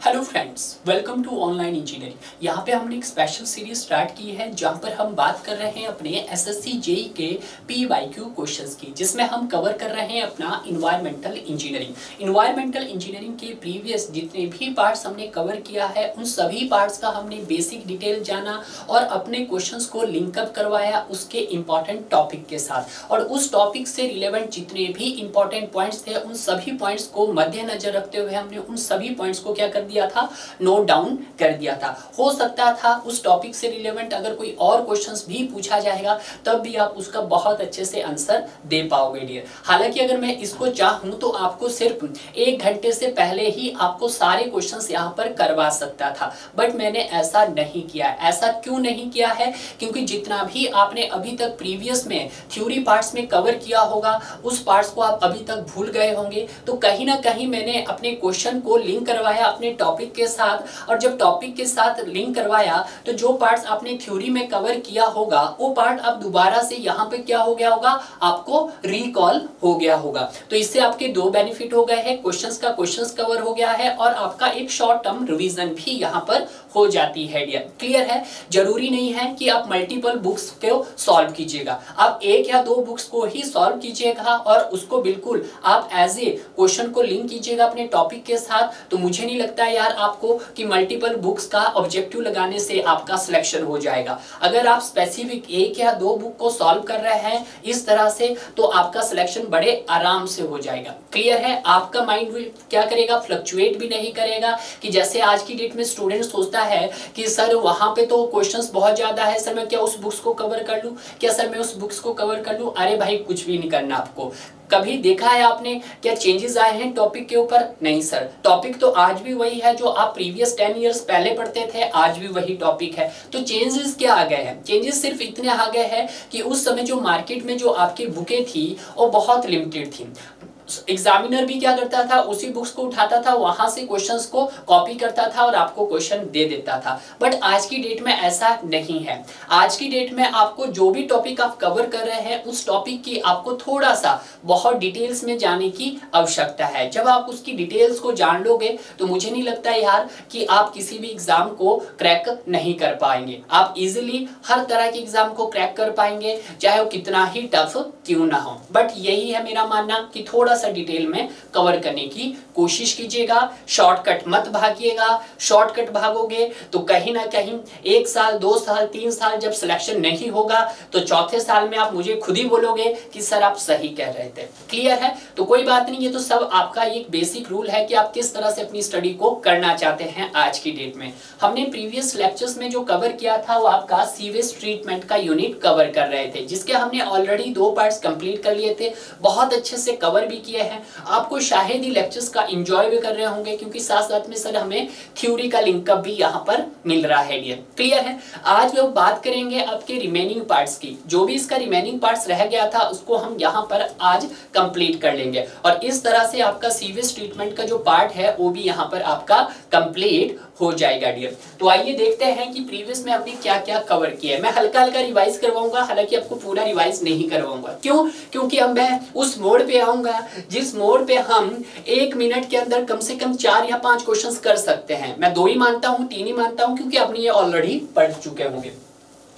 Hello friends, welcome to online engineering. यहाँ पे हमने एक स्पेशल सीरीज स्टार्ट की है जहाँ पर हम बात कर रहे हैं अपने एसएससी जेई के पीवाईक्यू क्वेश्चंस की, जिसमें हम कवर कर रहे हैं अपना इन्वायरमेंटल इंजीनियरिंग। इन्वायरमेंटल इंजीनियरिंग के प्रीवियस जितने भी पार्ट्स हमने कवर किया है उन सभी पार्ट्स का हमने बेसिक डिटेल जाना और अपने क्वेश्चंस को लिंकअप करवाया उसके इंपॉर्टेंट टॉपिक के साथ, और उस टॉपिक से रिलेवेंट जितने भी इंपॉर्टेंट पॉइंट्स थे उन सभी पॉइंट्स को मद्देनजर रखते हुए हमने उन सभी पॉइंट्स को क्या कर दिया था, नोट डाउन कर दिया था। हो सकता था उस टॉपिक से रिलेवेंट अगर कोई और क्वेश्चंस भी पूछा जाएगा तब भी आप उसका बहुत अच्छे से आंसर दे पाओगे डियर। हालांकि अगर मैं इसको चाहूं तो आपको सिर्फ 1 घंटे से पहले ही आपको सारे क्वेश्चंस यहाँ पर करवा सकता था, बट मैंने ऐसा नहीं किया। ऐसा क्यों नहीं किया है? क्योंकि जितना भी आपने अभी तक प्रीवियस में थ्योरी पार्ट्स में कवर किया होगा उस पार्ट्स को आप अभी तक भूल गए होंगे, तो कहीं ना कहीं मैंने अपने क्वेश्चन को लिंक करवाया अपने टॉपिक के साथ, और जब टॉपिक के साथ लिंक करवाया तो जो पार्ट्स आपने थ्योरी में कवर किया होगा वो पार्ट अब दोबारा से यहाँ पे क्या हो गया होगा, आपको रिकॉल हो गया होगा। तो इससे आपके 2 बेनिफिट हो गए हैं, क्वेश्चंस कवर हो गया है और आपका एक शॉर्ट टर्म रिवीजन भी यहाँ पर हो जाती है डियर। क्लियर है? जरूरी नहीं है कि आप मल्टीपल बुक्स को सॉल्व कीजिएगा, आप 1 या 2 बुक्स को ही सॉल्व कीजिएगा और उसको बिल्कुल आप एज ए क्वेश्चन को लिंक कीजिएगा अपने टॉपिक के साथ। तो मुझे नहीं लगता यार आपको कि मल्टीपल बुक्स का ऑब्जेक्टिव लगाने से आपका सिलेक्शन हो जाएगा। अगर आप स्पेसिफिक 1 या 2 बुक को सॉल्व कर रहे हैं इस तरह से तो आपका सिलेक्शन बड़े आराम से हो जाएगा। क्लियर है? आपका माइंड क्या करेगा, फ्लक्चुएट भी नहीं करेगा कि जैसे आज की डेट में स्टूडेंट सोचता है कि सर वहां पे तो क्वेश्चंस बहुत ज्यादा है, सर मैं क्या उस बुक्स को कवर कर लूं, क्या सर मैं उस बुक्स को कवर कर लूं। अरे भाई कुछ भी नहीं करना आपको। कभी देखा है आपने क्या चेंजेस आए हैं टॉपिक के ऊपर? नहीं सर, टॉपिक तो आज भी वही है जो आप प्रीवियस 10 इयर्स पहले पढ़ते थे, आज भी वही टॉपिक है। तो चेंजेस क्या आ गए हैं? चेंजेस सिर्फ इतने आ गए हैं कि उस समय जो मार्केट में जो आपकी बुकें थी वो बहुत लिमिटेड थी। एग्जामिनर भी क्या करता था, उसी बुक्स को उठाता था, वहां से क्वेश्चंस को कॉपी करता था और आपको क्वेश्चन दे देता था। बट आज की डेट में ऐसा नहीं है। आज की डेट में आपको जो भी टॉपिक आप कवर कर रहे हैं उस टॉपिक की आपको थोड़ा सा बहुत डिटेल्स में जाने की आवश्यकता है। जब आप उसकी डिटेल्स को जान लोगे तो मुझे नहीं लगता यार कि आप किसी भी एग्जाम को क्रैक नहीं कर पाएंगे। आप इजिली हर तरह के एग्जाम को क्रैक कर पाएंगे, चाहे वो कितना ही टफ क्यों ना हो। बट यही है मेरा मानना कि थोड़ा सा डिटेल में कवर करने की कोशिश कीजिएगा, शॉर्टकट मत भागिएगा। शॉर्टकट भागोगे तो कहीं ना कहीं 1 साल 2 साल 3 साल जब सिलेक्शन नहीं होगा तो चौथे साल में आप मुझे खुद ही बोलोगे कि सर आप सही कह रहे थे। क्लियर है? तो कोई बात नहीं, ये तो सब आपका एक बेसिक रूल है कि आप किस तरह से अपनी स्टडी को करना चाहते हैं। आज की डेट में हमने प्रीवियस लेक्चर्स में जो कवर किया था वो आपका सीवेज ट्रीटमेंट का यूनिट कवर कर रहे थे, जिसके हमने ऑलरेडी 2 पार्ट्स कंप्लीट कर लिए थे, बहुत अच्छे से कवर भी किए हैं। आपको शायद ही लेक्चर्स का एंजॉय भी कर रहे होंगे क्योंकि साथ साथ में सर हमें थ्योरी का लिंकअप भी यहाँ पर मिल रहा है डियर। क्लियर है? आज लोग बात करेंगे आपके रिमेनिंग पार्ट्स की। जो भी इसका रिमेनिंग पार्ट्स रह गया था उसको हम यहाँ पर आज कंप्लीट कर लेंगे और इस तरह से आपका सीवेज ट्रीटमेंट का जो पार्ट है वो भी यहाँ पर आपका कंप्लीट हो जाएगा डियर। तो आइए देखते हैं कि प्रीवियस में हमने क्या क्या कवर किया है। मैं हल्का हल्का रिवाइज करवाऊंगा, हालांकि आपको पूरा रिवाइज नहीं करवाऊंगा। क्यों? क्योंकि अब मैं उस मोड पे आऊंगा जिस मोड पे हम 1 मिनट के अंदर कम से कम 4 या 5 क्वेश्चंस कर सकते हैं। मैं 2 ही मानता हूं, 3 ही मानता हूं, क्योंकि आपने ये ऑलरेडी पढ़ चुके होंगे।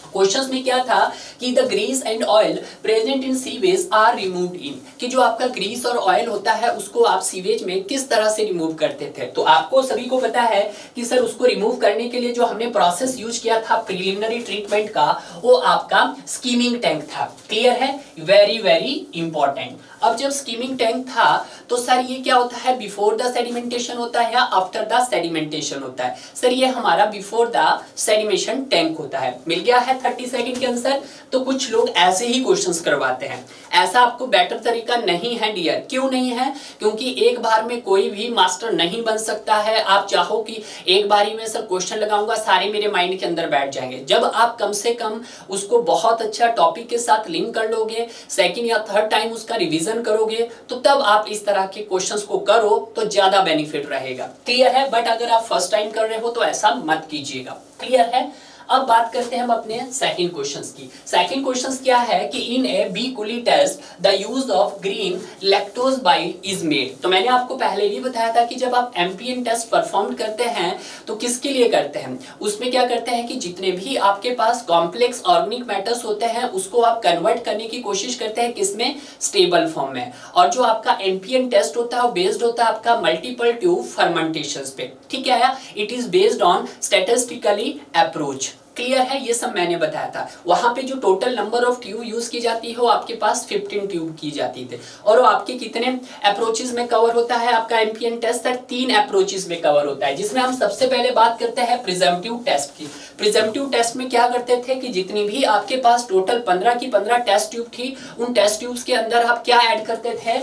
क्वेश्चंस में क्या था कि the grease and oil present in sewage are removed in, कि जो आपका ग्रीस और ऑयल होता है उसको आप सीवेज में किस तरह से रिमूव करते थे। तो आपको सभी को पता है कि सर उसको रिमूव करने के लिए जो हमने प्रोसेस यूज किया था प्रिलिमिनरी ट्रीटमेंट का वो आपका स्कीमिंग टैंक था। क्लियर है? Very very important. अब जब स्कीमिंग टैंक था तो सर ये क्या होता है, बिफोर द सेडिमेंटेशन होता है या आफ्टर द सेडिमेंटेशन होता है? सर ये हमारा बिफोर द सेडिमेशन टैंक होता है। मिल गया है 30 सेकंड के आंसर। तो कुछ लोग ऐसे ही क्वेश्चंस करवाते हैं, ऐसा आपको बेटर तरीका नहीं है डियर। क्यों नहीं है? क्योंकि एक बार में कोई भी मास्टर नहीं बन सकता है। आप चाहो कि एक बारी में सर क्वेश्चन लगाऊंगा सारे मेरे माइंड के अंदर बैठ जाएंगे। जब आप कम से कम उसको बहुत अच्छा टॉपिक के साथ लिंक कर लोगे, सेकंड या थर्ड टाइम उसका रिवीजन करोगे, तो तब आप इस तरह के क्वेश्चंस को करो तो ज्यादा बेनिफिट रहेगा। क्लियर है? बट अगर आप फर्स्ट टाइम कर रहे हो तो ऐसा मत कीजिएगा। क्लियर है? अब बात करते हैं हम अपने सेकंड क्वेश्चंस की। सेकंड क्वेश्चंस क्या है कि in A B coli test the use of green lactose bile is made. तो मैंने आपको पहले भी बताया था कि जब आप एमपीएन टेस्ट परफॉर्म करते हैं तो किसके लिए करते हैं, उसमें क्या करते हैं कि जितने भी आपके पास कॉम्प्लेक्स ऑर्गेनिक मैटर्स होते हैं उसको आप कन्वर्ट करने की कोशिश करते हैं किसमें, स्टेबल फॉर्म में। और जो आपका एमपीएन टेस्ट होता है वो बेस्ड होता है आपका मल्टीपल ट्यूब फर्मेंटेशंस पे, ठीक है। It is based on statistically approach. Clear है, ये सब मैंने बताया था। वहां पे जो total number of tube use की जाती है वो आपके पास 15 ट्यूब की जाती थे। और वो आपके कितने अप्रोचेस में कवर होता है आपका एमपीएन टेस्ट, 3 अप्रोचेस में कवर होता है, जिसमें हम सबसे पहले बात करते हैं प्रिजम्पटिव टेस्ट की। प्रिजम्पटिव टेस्ट में क्या करते थे कि जितनी भी आपके पास टोटल 15 की 15 टेस्ट ट्यूब थी, उन टेस्ट ट्यूब्स के अंदर आप क्या ऐड करते थे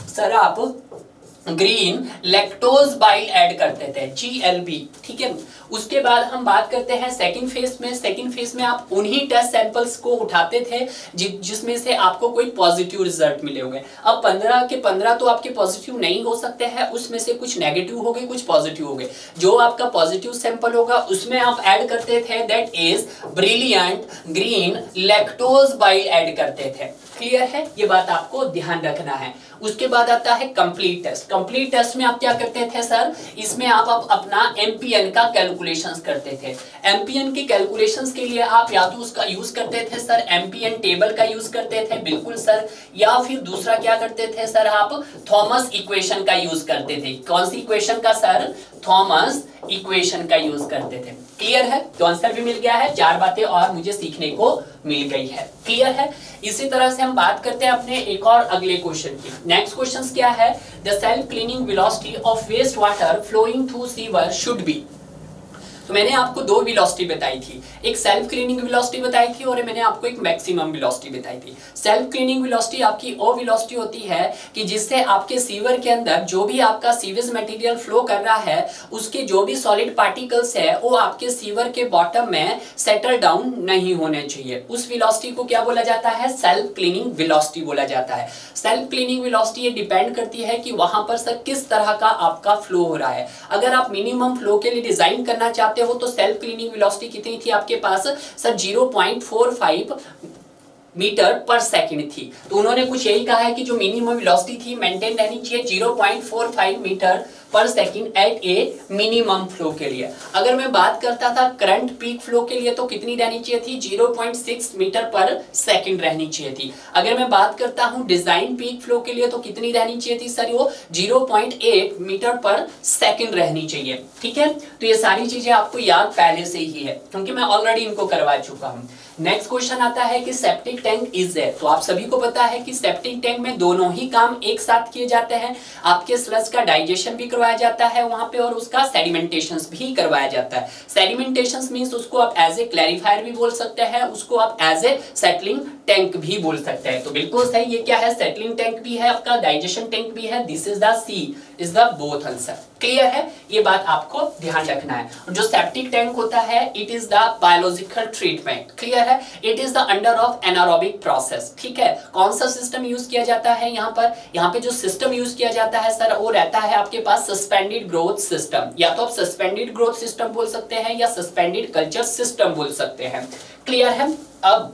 सर, आप ग्रीन लैक्टोज बाइल ऐड करते थे, GLB, ठीक है। उसके बाद हम बात करते हैं सेकंड फेज में। सेकंड फेज में आप उन्हीं टेस्ट सैंपल्स को उठाते थे जिसमें से आपको कोई पॉजिटिव रिजल्ट मिले होंगे। अब 15 के 15 तो आपके पॉजिटिव नहीं हो सकते हैं, उसमें से कुछ नेगेटिव हो गए, कुछ पॉजिटिव हो गए। जो आपका पॉजिटिव सैंपल होगा उसमें आप ऐड करते थे that is brilliant green lactose bile add करते थे। क्लियर है, ये बात आपको ध्यान रखना है। उसके बाद आता है कंप्लीट टेस्ट। कंप्लीट टेस्ट में आप क्या करते थे सर, इसमें आप अपना एमपीएन का कैलकुलेशंस करते थे। एमपीएन के कैलकुलेशंस के लिए आप या तो उसका यूज करते थे सर एमपीएन टेबल का यूज करते थे, बिल्कुल सर, या फिर दूसरा क्या करते थे सर, आप थॉमस इक्वेशन का यूज करते थे। कौन सी इक्वेशन का सर, थॉमस इक्वेशन का यूज करते थे। क्लियर है, तो आंसर भी मिल गया है, 4 बातें और मुझे सीखने को मिल गई है। क्लियर है, इसी तरह से हम बात करते हैं अपने एक और अगले क्वेश्चन की। नेक्स्ट क्वेश्चन क्या है, the self cleaning velocity of waste water flowing through sewer should be. तो मैंने आपको 2 वेलोसिटी बताई थी, एक सेल्फ क्लीनिंग वेलोसिटी बताई थी और मैंने आपको एक मैक्सिमम वेलोसिटी बताई थी। सेल्फ क्लीनिंग वेलोसिटी आपकी वो वेलोसिटी होती है कि जिससे आपके सीवर के अंदर जो भी आपका सीवेज मटेरियल फ्लो कर रहा है उसके जो भी सॉलिड पार्टिकल्स है वो आपके सीवर के बॉटम में सेटल डाउन नहीं होने चाहिए। उस वेलोसिटी को क्या बोला जाता है, सेल्फ क्लीनिंग वेलोसिटी बोला जाता है। सेल्फ क्लीनिंग वेलोसिटी ये डिपेंड करती है कि वहां पर सर किस तरह का आपका फ्लो हो रहा है। अगर आप मिनिमम फ्लो के लिए डिजाइन करना चाहते हो तो सेल्फ क्लीनिंग वेलोसिटी कितनी थी आपके पास सर, 0.45 मीटर पर सेकंड थी। तो उन्होंने कुछ यही कहा है कि जो मिनिमम वेलोसिटी थी मेंटेन रहनी चाहिए 0.45 मीटर पर second at a minimum flow के लिए। अगर मैं बात करता था करंट पीक फ्लो के लिए तो कितनी रहनी चाहिए थी, 0.6 मीटर पर सेकंड रहनी चाहिए थी। अगर मैं बात करता हूं डिजाइन पीक फ्लो के लिए तो कितनी रहनी चाहिए थी सर, वो 0.8 मीटर पर सेकंड रहनी चाहिए। ठीक है, तो ये सारी चीजें आपको याद पहले से ही है क्योंकि मैं ऑलरेडी इनको करवा चुका हूं। नेक्स्ट क्वेश्चन आता है कि सेप्टिक टैंक इज देयर। तो आप सभी को पता है कि सेप्टिक टैंक में दोनों ही काम एक साथ किए जाते हैं। आपके स्लज का डाइजेशन भी करवाया जाता है वहां पे और उसका सेडिमेंटेशंस भी करवाया जाता है। सेडिमेंटेशंस मींस उसको आप एज ए क्लैरिफायर भी बोल सकते हैं, उसको आप एज ए सेटलिंग टैंक भी बोल सकते हैं। तो बिल्कुल सही, ये क्या है, सेटलिंग टैंक भी है, आपका डाइजेशन टैंक भी है। This is the C is the both answer. Clear है, ये बात आपको ध्यान रखना है। जो सेप्टिक टैंक होता है it is the biological treatment. Clear है, it is the under of anaerobic process. ठीक है, कौन सा सिस्टम यूज किया जाता है यहाँ पे जो सिस्टम यूज किया जाता है सर वो रहता है आपके पास सस्पेंडेड ग्रोथ सिस्टम। या तो आप सस्पेंडेड ग्रोथ सिस्टम बोल सकते हैं या सस्पेंडेड कल्चर सिस्टम बोल सकते हैं। क्लियर है, अब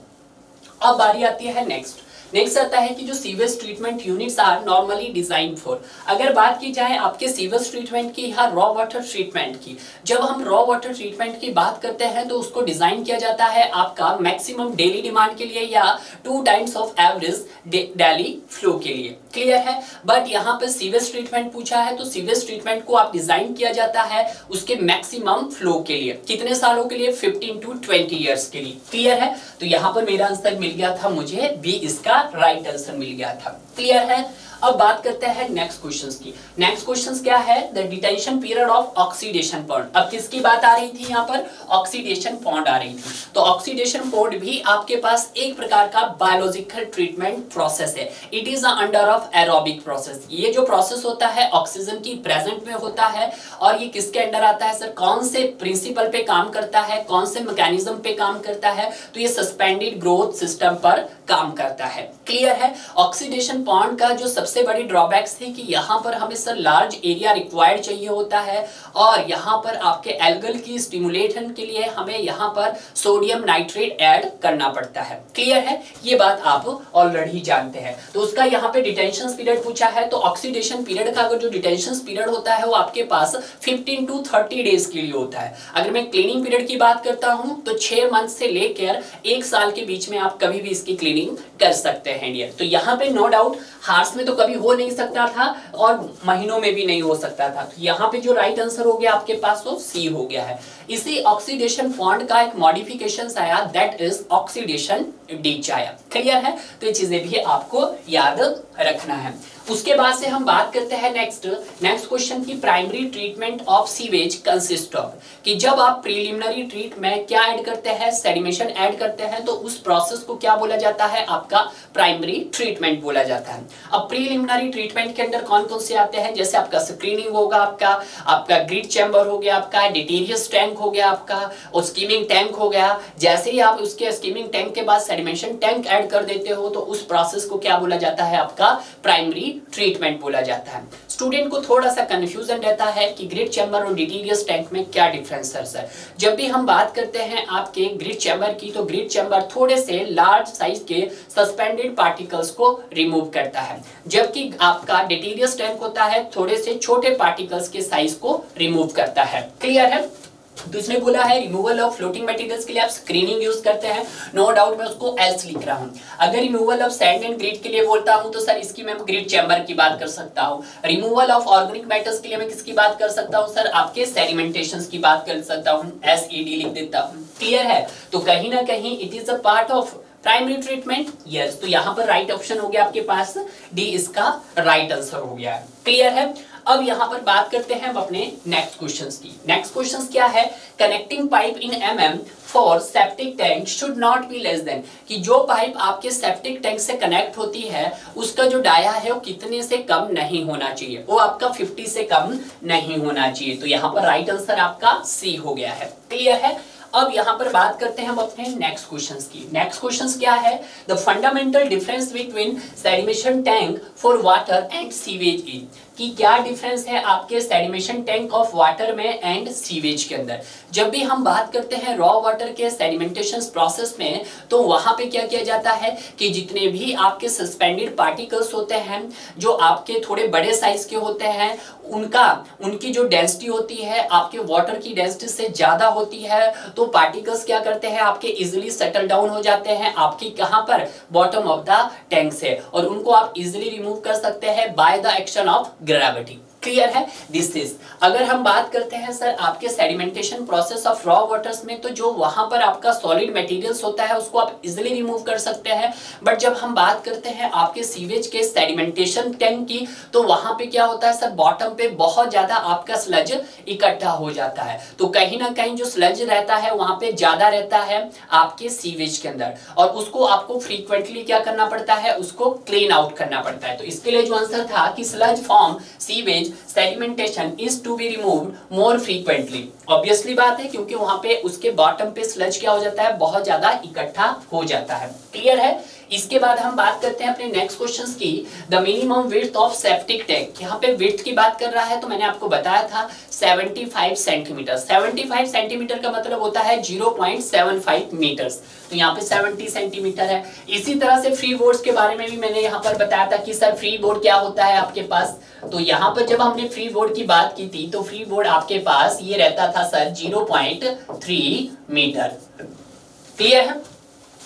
बारी आती है नेक्स्ट आता है कि जो sewage treatment units are normally design for. अगर बात की जाए आपके सीवेज ट्रीटमेंट की या रॉ वाटर ट्रीटमेंट की, जब हम रॉ वाटर ट्रीटमेंट की बात करते हैं तो उसको डिजाइन किया जाता है आपका मैक्सिमम डेली डिमांड के लिए या 2 times of average daily flow के लिए। क्लियर है, बट यहाँ पे सीवेज ट्रीटमेंट पूछा है तो सीवेज ट्रीटमेंट को आप डिजाइन किया जाता है उसके मैक्सिमम फ्लो के लिए। कितने सालों के लिए, 15 to 20 ईयर्स के लिए। क्लियर है, तो यहाँ पर मेरा आंसर मिल गया था, मुझे भी इसका राइट आंसर मिल गया था। क्लियर है, अब बात करते हैं नेक्स्ट क्वेश्चंस की। नेक्स्ट क्वेश्चंस क्या है, the detention period of oxidation pond. अब किसकी बात आ रही थी यहाँ पर, ऑक्सीडेशन पॉन्ड आ रही थी। तो ऑक्सीडेशन पॉन्ड भी आपके पास एक प्रकार का बायोलॉजिकल ट्रीटमेंट प्रोसेस है। It is under of aerobic process. ये जो प्रोसेस होता है ऑक्सीजन की प्रेजेंट में होता है और ये किसके अंडर आता है सर, कौन से प्रिंसिपल पे काम करता है, कौन से मैकेनिज्म पे काम करता है, तो ये सस्पेंडेड ग्रोथ सिस्टम पर काम करता है। क्लियर है, ऑक्सीडेशन पॉन्ड का जो सबसे बड़ी ड्रॉबैक्स थे कि यहाँ पर हमें सर लार्ज एरिया रिक्वायर्ड चाहिए होता है और यहाँ पर आपके एल्गल की स्टिमुलेशन के लिए हमें यहाँ पर सोडियम नाइट्रेट ऐड करना पड़ता है। क्लियर है, ये बात आप ऑलरेडी जानते हैं। तो उसका यहाँ पे डिटेंशन पीरियड पूछा है, तो ऑक्सीडेशन पीरियड का अगर जो डिटेंशन पीरियड होता है वो आपके पास 15 to 30 डेज के लिए होता है। अगर मैं क्लीनिंग पीरियड की बात करता हूँ तो 6 मंथ से लेकर 1 साल के बीच में आप कभी भी इसकी क्लीनिंग कर सकते हैं डियर। तो यहाँ पे नो डाउट हार्स में तो कभी हो नहीं सकता था और महीनों में भी नहीं हो सकता था। तो यहाँ पे जो राइट आंसर हो गया आपके पास वो सी हो गया है। इसी ऑक्सीडेशन बॉन्ड का एक मॉडिफिकेशन आया, दैट इज ऑक्सीडेशन डिच आया। क्लियर है, तो ये चीजें भी आपको याद रखना है। उसके बाद से हम बात करते हैं नेक्स्ट क्वेश्चन की, primary treatment of sewage consist of, कि जब आप प्रीलिमिनरी ट्रीट में क्या ऐड करते हैं, सेडिमेशन ऐड करते हैं, तो उस प्रोसेस को क्या बोला जाता है, आपका प्राइमरी ट्रीटमेंट बोला जाता है। अब प्रीलिमिनरी ट्रीटमेंट के अंदर कौन कौन से आते हैं, जैसे आपका स्क्रीनिंग होगा, आपका ग्रिड चैम्बर हो गया, आपका डिटेरियस टैंक हो गया, आपका और स्कीमिंग टैंक हो गया। जैसे ही आप उसके स्कीमिंग टैंक के बाद सेडिमेशन टैंक ऐड कर देते हो तो उस प्रोसेस को क्या बोला जाता है, आपका प्राइमरी ट्रीटमेंट बोला जाता है। स्टूडेंट को थोड़ा सा कंफ्यूजन रहता है कि ग्रिड चैम्बर और डिटेरियस टैंक में क्या डिफरेंस है सर। जब भी हम बात करते हैं आपके ग्रिड चैम्बर की, तो ग्रिड चैम्बर थोड़े से लार्ज साइज के सस्पेंडेड पार्टिकल्स को रिमूव करता है, जबकि आपका डिटेरियस टैंक होता है थोड़े से छोटे पार्टिकल्स के साइज को रिमूव करता है। क्लियर है, तो इसने बोला है रिमूवल ऑफ फ्लोटिंग मटेरियल्स के लिए आप स्क्रीनिंग यूज करते हैं, नो डाउट मैं उसको एल्स लिख रहा हूं। अगर removal of sand and grid के लिए बोलता हूं तो सर इसकी मैं ग्रिड चैम्बर की बात कर सकता हूं। रिमूवल ऑफ ऑर्गेनिक मैटर्स के लिए मैं किसकी बात कर सकता हूं सर, आपके सेडिमेंटेशंस की बात कर सकता हूं, SED लिख देता हूं। क्लियर है, तो कहीं ना कहीं it is a part of primary treatment. Yes, तो यहां पर राइट ऑप्शन हो गया आपके पास डी, इसका राइट आंसर हो गया है। क्लियर है, अब यहां पर बात करते हैं हम अपने नेक्स्ट क्वेश्चंस की। नेक्स्ट क्वेश्चंस क्या है, connecting pipe in mm for septic tank should not be less than, कि जो पाइप आपके सेप्टिक टैंक से कनेक्ट होती है उसका जो डाया है वो कितने से कम नहीं होना चाहिए, वो आपका 50 से कम नहीं होना चाहिए। तो यहाँ पर राइट आंसर आपका सी हो गया है। क्लियर है, अब यहां पर बात करते हैं हम अपने नेक्स्ट क्वेश्चंस की। नेक्स्ट क्वेश्चंस क्या है, the fundamental difference between sedimentation tank for water and sewage is, कि क्या डिफरेंस है आपके सेडिमेशन टैंक ऑफ वाटर में एंड सीवेज के अंदर। जब भी हम बात करते हैं रॉ वाटर के सेडिमेंटेशन प्रोसेस में, तो वहां पे क्या किया जाता है कि जितने भी आपके सस्पेंडेड पार्टिकल्स होते हैं जो आपके थोड़े बड़े साइज के होते हैं, उनकी जो डेंसिटी होती है आपके वाटर की डेंसिटी से ज्यादा होती है, तो पार्टिकल्स क्या करते हैं आपके इजिली सेटल डाउन हो जाते हैं आपकी कहां पर, बॉटम ऑफ द टैंक से, और उनको आप इजिली रिमूव कर सकते हैं by the action of gravity. Clear है, दिस इज। अगर हम बात करते हैं सर आपके sedimentation process of raw waters में, तो जो वहां पर आपका सॉलिड मटेरियल्स होता है उसको आप इजिली रिमूव कर सकते हैं, बट जब हम बात करते हैं आपके सीवेज के सेडिमेंटेशन टैंक की, तो वहां पे क्या होता है सर, बॉटम पे बहुत ज्यादा आपका स्लज इकट्ठा हो जाता है। तो कहीं ना कहीं जो स्लज रहता है वहां पे ज्यादा रहता है आपके सीवेज के अंदर, और उसको आपको फ्रीक्वेंटली क्या करना पड़ता है, उसको क्लीन आउट करना पड़ता है। तो इसके लिए जो आंसर था कि sludge form sewage sedimentation is to be removed more frequently। Obviously बात है, क्योंकि वहां पे उसके बॉटम पे स्लज क्या हो जाता है, बहुत ज्यादा इकट्ठा हो जाता है। क्लियर है, इसके बाद हम बात करते हैं अपने नेक्स्ट क्वेश्चंस की, the minimum width of septic tank. यहाँ पे विड्थ की बात कर रहा है, तो मैंने आपको बताया था 75 सेंटीमीटर। 75 सेंटीमीटर का मतलब होता है 0.75 मीटर्स, तो यहाँ पे 70 सेंटीमीटर है। इसी तरह से फ्री बोर्ड्स के बारे में भी मैंने यहाँ पर बताया था कि सर फ्री बोर्ड क्या होता है आपके पास। तो यहाँ पर जब हमने फ्री बोर्ड की बात की थी, तो फ्री बोर्ड आपके पास ये रहता था सर 0.3 मीटर। क्लियर है,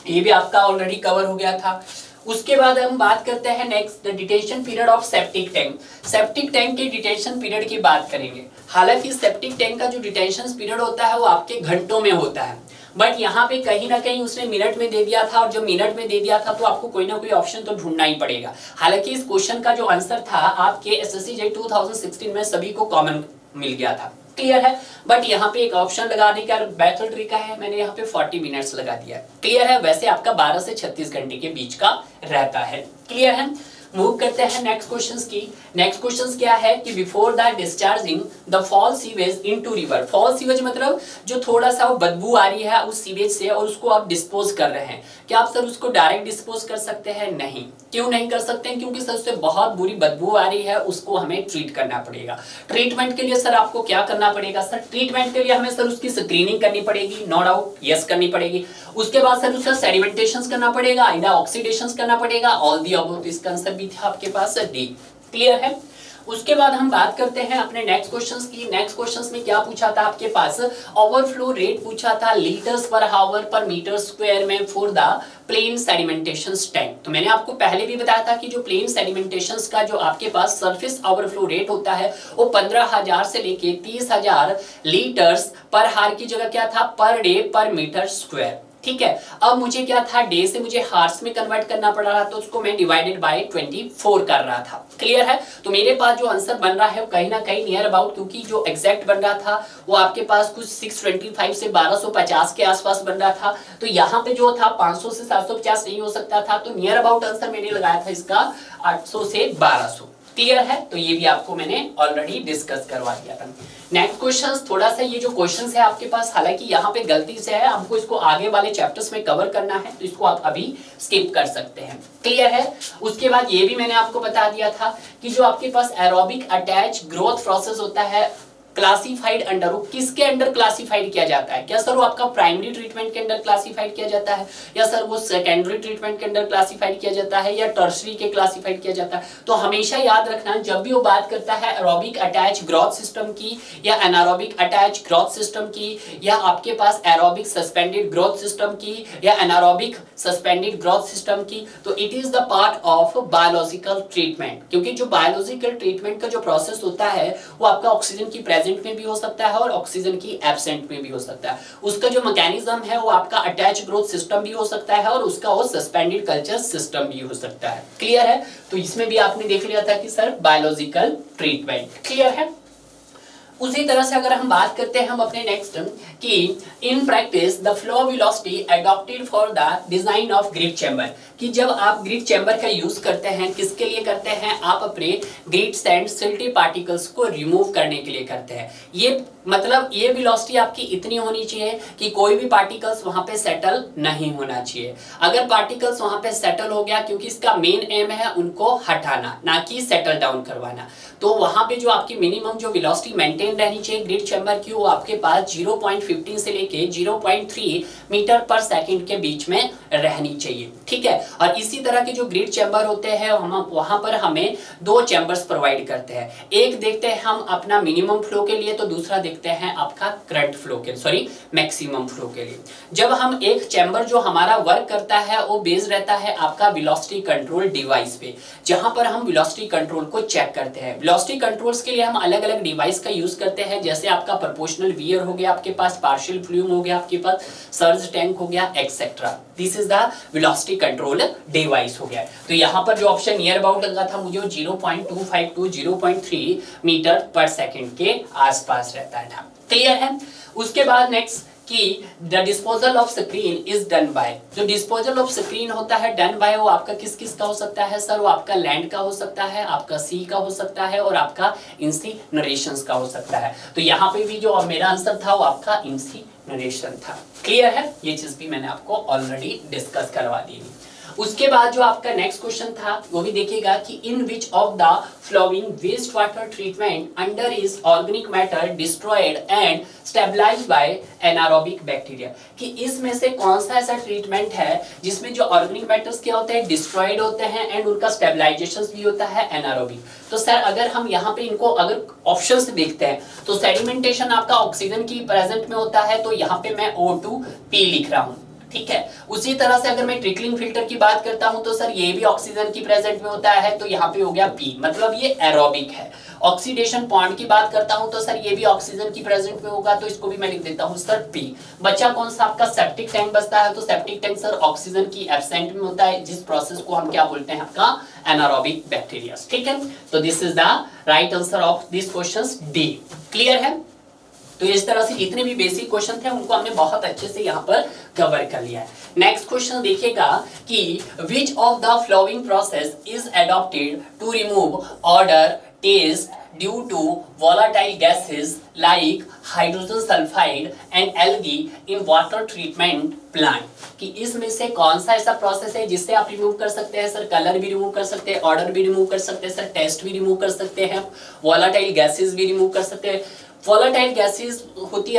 ये भी आपका ऑलरेडी कवर हो गया था। उसके बाद हम बात करते हैं next, the detention period of septic tank. Septic tank के डिटेंशन पीरियड की बात करेंगे। हालांकि सेप्टिक टैंक का जो डिटेंशन पीरियड होता है वो आपके घंटों में होता है, बट यहाँ पे कहीं ना कहीं उसने मिनट में दे दिया था, और जो मिनट में दे दिया था तो आपको कोई ना कोई ऑप्शन तो ढूंढना ही पड़ेगा। हालांकि इस क्वेश्चन का जो आंसर था आपके SSC JEE 2016 में सभी को कॉमन मिल गया था। क्लियर है, बट यहाँ पे एक ऑप्शन लगाने का बेहतर तरीका है, मैंने यहाँ पे 40 मिनट्स लगा दिया है। क्लियर है, वैसे आपका 12 से 36 घंटे के बीच का रहता है। क्लियर है, मूव करते हैं नेक्स्ट क्वेश्चंस की। नेक्स्ट क्वेश्चंस क्या है कि before the discharging the fall sewage into river. Fall sewage मतलब जो थोड़ा सा वो बदबू आ रही है उस सीवेज से और उसको आप डिस्पोज कर रहे हैं, क्या आप सर उसको डायरेक्ट डिस्पोज कर सकते हैं? नहीं। क्यों नहीं कर सकते हैं? क्योंकि सर उससे बहुत बुरी बदबू आ रही है, उसको हमें ट्रीट करना पड़ेगा। ट्रीटमेंट के लिए सर आपको क्या करना पड़ेगा? सर ट्रीटमेंट के लिए हमें सर उसकी स्क्रीनिंग करनी पड़ेगी, नो डाउट, यस करनी पड़ेगी। उसके बाद सर उसका सेडिमेंटेशन करना पड़ेगा, इधर ऑक्सीडेशन करना पड़ेगा, ऑल दी अबव। इसका आंसर भी था आपके पास डी। क्लियर है? उसके बाद हम बात करते हैं अपने नेक्स्ट क्वेश्चंस की। नेक्स्ट क्वेश्चंस में क्या पूछा था आपके पास? ओवरफ्लो रेट पूछा था लीटर्स पर हावर पर मीटर स्क्वायर में for the plain sedimentation tank. तो मैंने आपको पहले भी बताया था कि जो प्लेन सेडिमेंटेशन का जो आपके पास सरफेस ओवरफ्लो रेट होता है वो 15,000 से लेके 30,000 लीटर्स पर हार की जगह क्या था? पर डे पर मीटर स्क्वायर। ठीक है, अब मुझे क्या था? डे से मुझे हार्स में कन्वर्ट करना पड़ रहा था, तो उसको मैं डिवाइडेड बाय 24 कर रहा था। क्लियर है? तो मेरे पास जो आंसर बन रहा है वो कहीं ना कहीं नियर अबाउट, क्योंकि जो एग्जैक्ट बन रहा था वो आपके पास कुछ 625 से 1250 के आसपास बन रहा था। तो यहाँ पे जो था 500 से 750 नहीं हो सकता था, तो नियर अबाउट आंसर मैंने लगाया था इसका 800 से 1200। क्लियर है? तो ये भी आपको मैंने ऑलरेडी डिस्कस करवा दिया था। नेक्स्ट क्वेश्चन, थोड़ा सा ये जो क्वेश्चन है आपके पास, हालांकि यहाँ पे गलती से है, हमको इसको आगे वाले चैप्टर्स में कवर करना है, तो इसको आप अभी स्किप कर सकते हैं। क्लियर है? उसके बाद ये भी मैंने आपको बता दिया था कि जो आपके पास एरोबिक अटैच ग्रोथ प्रोसेस होता है क्लासिफाइड अंडर, वो किसके अंडर क्लासिफाइड किया जाता है? क्या सर वो आपका प्राइमरी ट्रीटमेंट के अंडर क्लासिफाइड किया जाता है, या सर वो सेकेंडरी ट्रीटमेंट के अंडर क्लासिफाइड किया जाता है, या टर्सरी के क्लासिफाइड किया जाता है? तो हमेशा याद रखना, जब भी वो बात करता है एरोबिक अटैच ग्रोथ सिस्टम की, या एनारोबिक अटैच ग्रोथ सिस्टम की, या आपके पास एरोबिक सस्पेंडेड ग्रोथ सिस्टम की, या एनारोबिक सस्पेंडेड ग्रोथ सिस्टम की, तो it is the part of biological treatment. क्योंकि जो बायोलॉजिकल ट्रीटमेंट का जो प्रोसेस होता है वो आपका ऑक्सीजन की प्रेजेंट में भी हो सकता है और ऑक्सीजन की एब्सेंट में भी हो सकता है। उसका जो मैकेनिज्म है वो आपका अटैच ग्रोथ सिस्टम भी हो सकता है और उसका वो सस्पेंडेड कल्चर सिस्टम भी हो सकता है। क्लियर है? तो इसमें भी आपने देख लिया था कि सर बायोलॉजिकल ट्रीटमेंट। क्लियर है? उसी तरह से अगर हम बात करते हैं हम अपने नेक्स्ट कि in practice the flow velocity adopted for the design of grid chamber, कि जब आप ग्रिड चैम्बर का यूज करते हैं किसके लिए करते हैं? आप अपने ग्रिड्स एंड सिल्टी पार्टिकल्स को रिमूव करने के लिए करते हैं। ये मतलब ये वेलोसिटी आपकी इतनी होनी चाहिए कि कोई भी पार्टिकल्स वहां पे सेटल नहीं होना चाहिए। अगर पार्टिकल्स वहां पे सेटल हो गया, क्योंकि इसका मेन एम है उनको हटाना, ना कि सेटल डाउन करवाना, तो वहां पे जो आपकी मिनिमम जो वेलोसिटी मेंटेन रहनी चाहिए ग्रिड चैम्बर की, वो आपके पास 0.15 से लेके 0.3 मीटर पर सेकंड के बीच में रहनी चाहिए। ठीक है? और इसी तरह के जो ग्रिड चैम्बर होते हैं हम वहां पर हमें दो चैम्बर्स प्रोवाइड करते हैं। एक देखते हैं हम अपना मिनिमम फ्लो के लिए, तो दूसरा देखते हैं आपका करंट फ्लो के मैक्सिमम फ्लो के लिए। जब हम एक चैम्बर जो हमारा वर्क करता है वो बेस्ड रहता है आपका वेलोसिटी कंट्रोल डिवाइस पे, जहां पर हम वेलोसिटी कंट्रोल को चेक करते हैं। वेलोसिटी कंट्रोल्स के लिए हम अलग अलग डिवाइस का यूज करते हैं, जैसे आपका प्रोपोर्शनल वियर हो गया, आपके पास पार्शियल फ्लूम हो गया, आपके पास सर्ज टैंक हो गया, etcetera. This is the velocity control device हो गया। तो यहाँ पर जो ऑप्शन नियर अबाउट लगा था मुझे 0.25 टू 0.3 मीटर पर सेकंड के आसपास रहता था। क्लियर है? उसके बाद नेक्स्ट कि the disposal of screen is done by, जो डिस्पोजल ऑफ स्क्रीन होता है डन बाय वो आपका किस किस का हो सकता है? सर वो आपका लैंड का हो सकता है, आपका सी का हो सकता है और आपका इंसिनरेशंस का हो सकता है। तो यहाँ पे भी जो मेरा आंसर था वो आपका इंसिनरेशन था। क्लियर है? ये चीज भी मैंने आपको ऑलरेडी डिस्कस करवा दी। उसके बाद जो आपका नेक्स्ट क्वेश्चन था वो भी देखिएगा कि in which of the following waste water treatment under is organic matter destroyed and stabilised by anaerobic bacteria, कि इसमें से कौन सा ऐसा ट्रीटमेंट है जिसमें जो ऑर्गेनिक मैटर्स क्या होते हैं? डिस्ट्रॉयड होते हैं एंड उनका स्टेबलाइजेशन भी होता है एनारोबिक। तो सर अगर हम यहाँ पे इनको अगर ऑप्शंस देखते हैं तो सेडिमेंटेशन आपका ऑक्सीजन की प्रेजेंट में होता है, तो यहाँ पे मैं O2P लिख रहा हूँ। ठीक है? उसी तरह से अगर मैं ट्रिकलिंग फिल्टर की बात करता हूं तो सर ये भी ऑक्सीजन की प्रेजेंट में होता है, तो यहाँ पे हो गया P, मतलब ये एरोबिक है। ऑक्सीडेशन पॉइंट की बात करता हूं तो सर ये भी ऑक्सीजन की प्रेजेंट में होगा, तो इसको भी मैं लिख देता हूं सर P। बचा कौन सा? आपका सेप्टिक टैंक बचता है, तो सेप्टिक टैंक सर ऑक्सीजन की एब्सेंट में होता है, जिस प्रोसेस को हम क्या बोलते हैं? आपका एनारोबिक बैक्टीरिया। ठीक है? तो this is the right answer of this question D. Clear है? तो इस तरह से जितने भी बेसिक क्वेश्चन थे उनको हमने बहुत अच्छे से यहाँ पर कवर कर लिया है। नेक्स्ट क्वेश्चन देखिएगा कि which of the flowing process is adopted to remove odour taste due to volatile gases like hydrogen sulfide and algae in water treatment plant, कि इसमें से कौन सा ऐसा प्रोसेस है जिससे आप रिमूव कर सकते हैं सर, कलर भी रिमूव कर सकते हैं, ऑर्डर भी रिमूव कर सकते हैं सर, टेस्ट भी रिमूव कर सकते हैं, वॉलाटाइल गैसेस भी रिमूव कर सकते हैं। वॉलाटाइल गैसेस होती है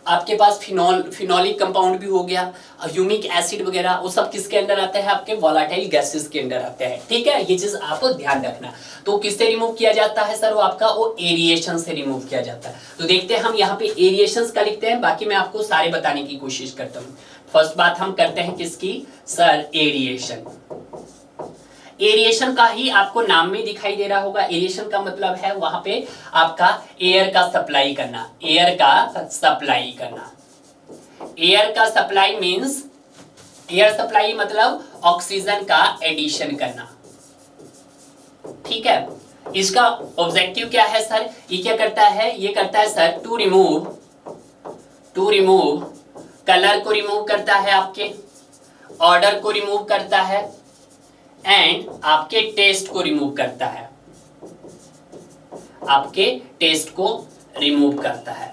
आपके पास फिनोलिक कंपाउंड भी हो गया, ह्यूमिक एसिड वगैरह, वो सब किसके अंदर आते हैं, आपके वोलेटाइल गैसेस के अंदर आते हैं। ठीक है, ये चीज आपको ध्यान रखना। तो किससे रिमूव किया जाता है सर, वो आपका वो एरिएशन से रिमूव किया जाता है। तो देखते हैं हम यहाँ पे एरिएशन का लिखते हैं, बाकी मैं आपको सारे बताने की कोशिश करता हूँ। फर्स्ट बात हम करते हैं किसकी सर, एरिएशन। एरिएशन का ही आपको नाम में दिखाई दे रहा होगा। एरिएशन का मतलब है वहां पे आपका एयर का सप्लाई करना, एयर का सप्लाई करना। एयर का सप्लाई मींस, एयर सप्लाई मतलब ऑक्सीजन का एडिशन करना। ठीक है, इसका ऑब्जेक्टिव क्या है सर, ये क्या करता है, ये करता है सर टू रिमूव कलर को रिमूव करता है, आपके ऑर्डर को रिमूव करता है एंड आपके टेस्ट को रिमूव करता है, आपके टेस्ट को रिमूव करता है।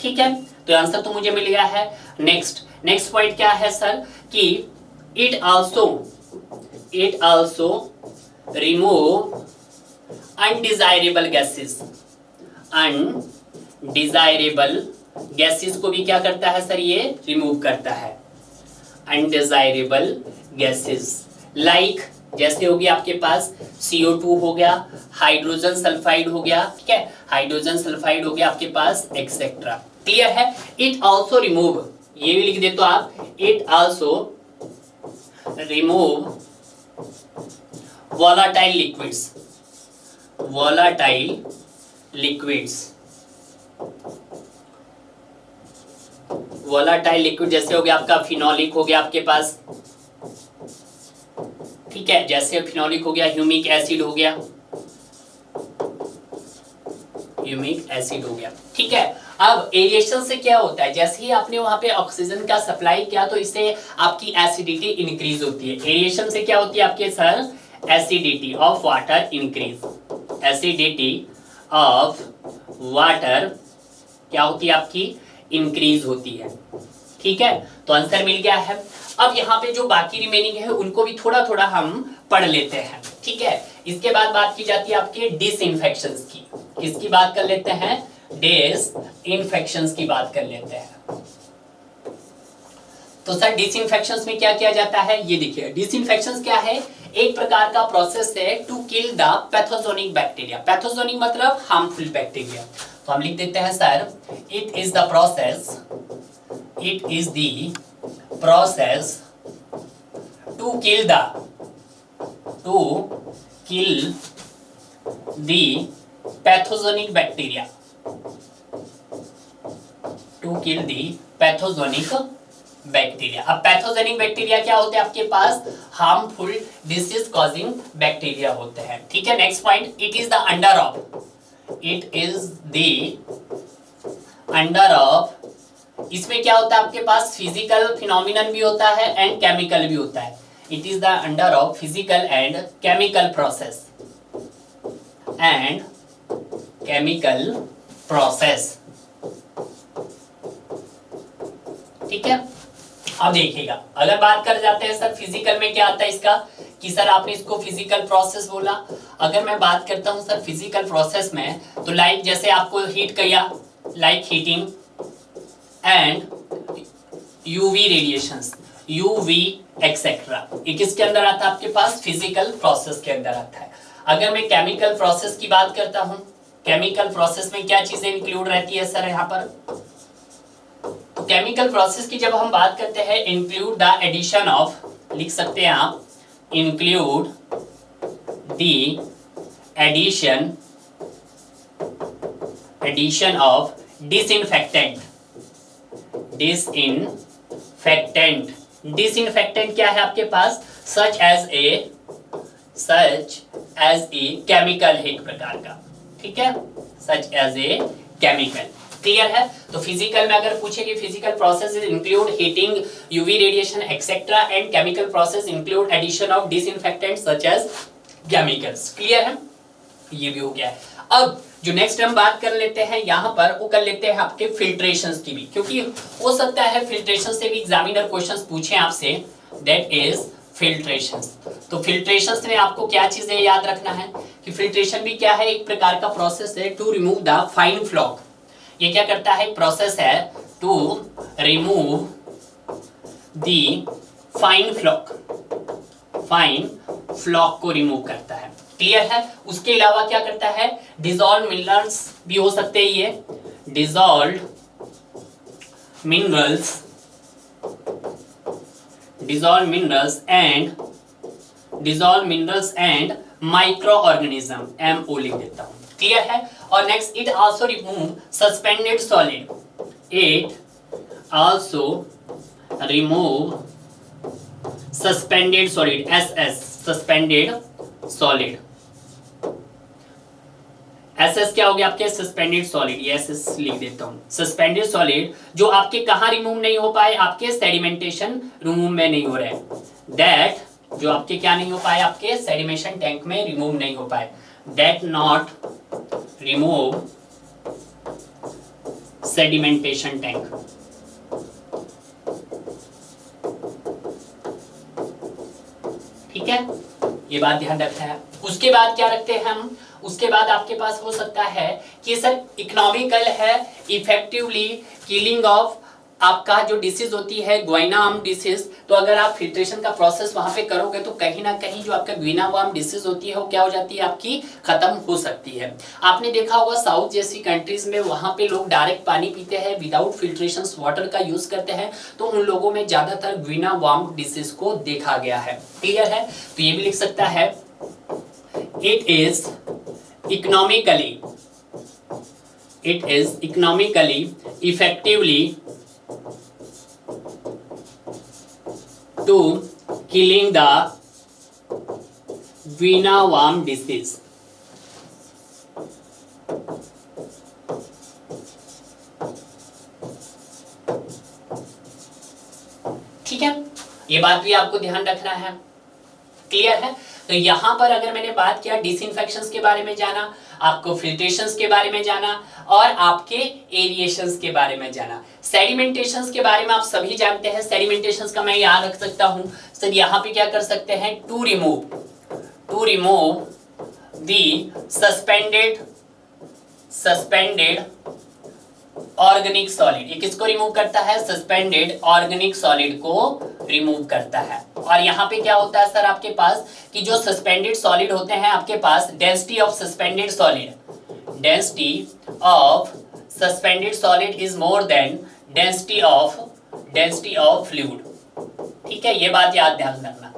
ठीक है, तो आंसर तो मुझे मिल गया है। नेक्स्ट पॉइंट क्या है सर कि it also remove undesirable gases को भी क्या करता है सर, ये रिमूव करता है। अनडिजायरेबल गैसेस लाइक जैसे हो गया आपके पास CO2 हो गया, हाइड्रोजन सल्फाइड हो गया, ठीक है, हाइड्रोजन सल्फाइड हो गया आपके पास, एक्सेट्रा। क्लियर है। इट आल्सो रिमूव, ये भी लिख दे तो आप, it also remove volatile liquid जैसे हो गया आपका फिनोलिक हो गया आपके पास, ठीक है, जैसे फिनोलिक हो गया, ह्यूमिक एसिड हो गया, ठीक है। अब एरिएशन से क्या होता है, जैसे ही आपने वहां पे ऑक्सीजन का सप्लाई किया तो इससे आपकी एसिडिटी इंक्रीज होती है। एरिएशन से क्या होती है आपके sir, acidity of water increase, acidity of water क्या होती है आपकी, इंक्रीज होती है। ठीक है, तो आंसर मिल गया है। अब यहाँ पे जो बाकी रिमेनिंग है उनको भी थोड़ा थोड़ा हम पढ़ लेते हैं। ठीक है, इसके बाद बात की जाती है आपके डिसइंफेक्शंस की। किसकी बात कर लेते हैं, डिसइंफेक्शंस की बात कर लेते हैं। तो सर डिसइंफेक्शंस में क्या किया जाता है, ये देखिए डिसइंफेक्शंस क्या है, एक प्रकार का प्रोसेस है to kill the pathogenic bacteria. Pathogenic मतलब हार्मफुल बैक्टीरिया। तो हम लिख देते हैं sir, it is the process to kill the pathogenic bacteria, अब पैथोजेनिक बैक्टीरिया क्या होते हैं आपके पास, हार्मफुल डिसीज कॉजिंग बैक्टीरिया होते हैं। ठीक है, next point, it is the under of, इसमें क्या होता है आपके पास, फिजिकल फिनोमिनन भी होता है एंड केमिकल भी होता है। It is the under of physical and chemical process, ठीक है। अब देखिएगा, अगर बात कर जाते हैं सर फिजिकल में क्या आता है इसका, कि सर आपने इसको फिजिकल प्रोसेस बोला। अगर मैं बात करता हूं सर फिजिकल प्रोसेस में, तो लाइक जैसे आपको हीट किया, like heating and UV radiations, UV etcetera, ये किसके अंदर आता है आपके पास, फिजिकल प्रोसेस के अंदर आता है। अगर मैं केमिकल प्रोसेस की बात करता हूं, केमिकल प्रोसेस में क्या चीजें इंक्लूड रहती है सर यहाँ पर, तो केमिकल प्रोसेस की जब हम बात करते हैं, इंक्लूड द एडिशन ऑफ, लिख सकते हैं आप, include the addition of disinfectant क्या है आपके पास, सच एज ए केमिकल है एक प्रकार का, ठीक है, such as a chemical. Clear है? तो फिजिकल में अगर पूछे कि physical process include heating, UV radiation etcetera, and chemical process include addition of disinfectant such as chemicals. Clear है? ये भी हो गया है। अब जो नेक्स्ट हम बात कर लेते हैं यहाँ पर, वो कर लेते हैं आपके फिल्ट्रेशंस की भी, क्योंकि हो सकता है फिल्ट्रेशन से भी एग्जामिनर क्वेश्चंस पूछे आपसे, दैट इज फिल्ट्रेशंस। तो फिल्ट्रेशंस में आपको क्या चीजें याद रखना है कि फिल्ट्रेशन भी क्या है, एक प्रकार का प्रोसेस है to remove the fine floc. ये क्या करता है, एक प्रोसेस है to remove the fine floc को रिमूव करता है। क्लियर है? उसके अलावा क्या करता है, डिसॉल्व मिनरल्स भी हो सकते हैं, ये dissolve minerals and micro organism, MO लिख देता हूं। क्लियर है? और next, it also remove suspended solid, suspended solid, SS suspended solid. SS क्या हो गया आपके, सस्पेंडेड सॉलिड, ये SS लिख देता हूं। सस्पेंडेड सॉलिड जो आपके कहां रिमूव नहीं हो पाए, आपके सेडिमेंटेशन रिमूव में नहीं हो रहे, दैट जो आपके क्या नहीं हो पाए, आपके सेडिमेशन टैंक में रिमूव नहीं हो पाए, that not remove sedimentation tank. ठीक है, ये बात ध्यान रखना है। उसके बाद क्या रखते हैं हम, उसके बाद आपके पास हो सकता है कि सर इकोनॉमिकल है, इफेक्टिवली किलिंग ऑफ आपका जो डिसीज होती है ग्वाइना वार्म डिसीज। तो अगर आप फिल्ट्रेशन का प्रोसेस वहां पे करोगे तो कहीं ना कहीं जो आपका ग्वाइना वार्म डिसीज होती है वो क्या हो जाती है, आपकी खत्म हो सकती है। आपने देखा होगा साउथ जैसी कंट्रीज में वहां पे लोग डायरेक्ट पानी पीते हैं, विदाउट फिल्ट्रेशन वाटर का यूज करते हैं, तो उन लोगों में ज्यादातर ग्वाइना वार्म डिसीज को देखा गया है। क्लियर है? तो ये भी लिख सकता है, it is economically effectively to killing the Guiana worm disease। ठीक है, ये बात भी आपको ध्यान रखना है। क्लियर है? तो यहां पर अगर मैंने बात किया डिसइंफेक्शंस के बारे में जाना, आपको फिल्ट्रेशंस के बारे में जाना, और आपके एरिएशंस के बारे में जाना। सेडिमेंटेशंस के बारे में आप सभी जानते हैं, सेडिमेंटेशंस का मैं याद रख सकता हूं सर, यहां पे क्या कर सकते हैं, to remove the suspended organic solid. ये किसको रिमूव करता है, सस्पेंडेड ऑर्गेनिक सॉलिड को रिमूव करता है। और यहाँ पे क्या होता है सर आपके पास कि जो सस्पेंडेड सॉलिड होते हैं आपके पास, density of suspended solid is more than density of fluid. ठीक है, ये बात याद ध्यान रखना।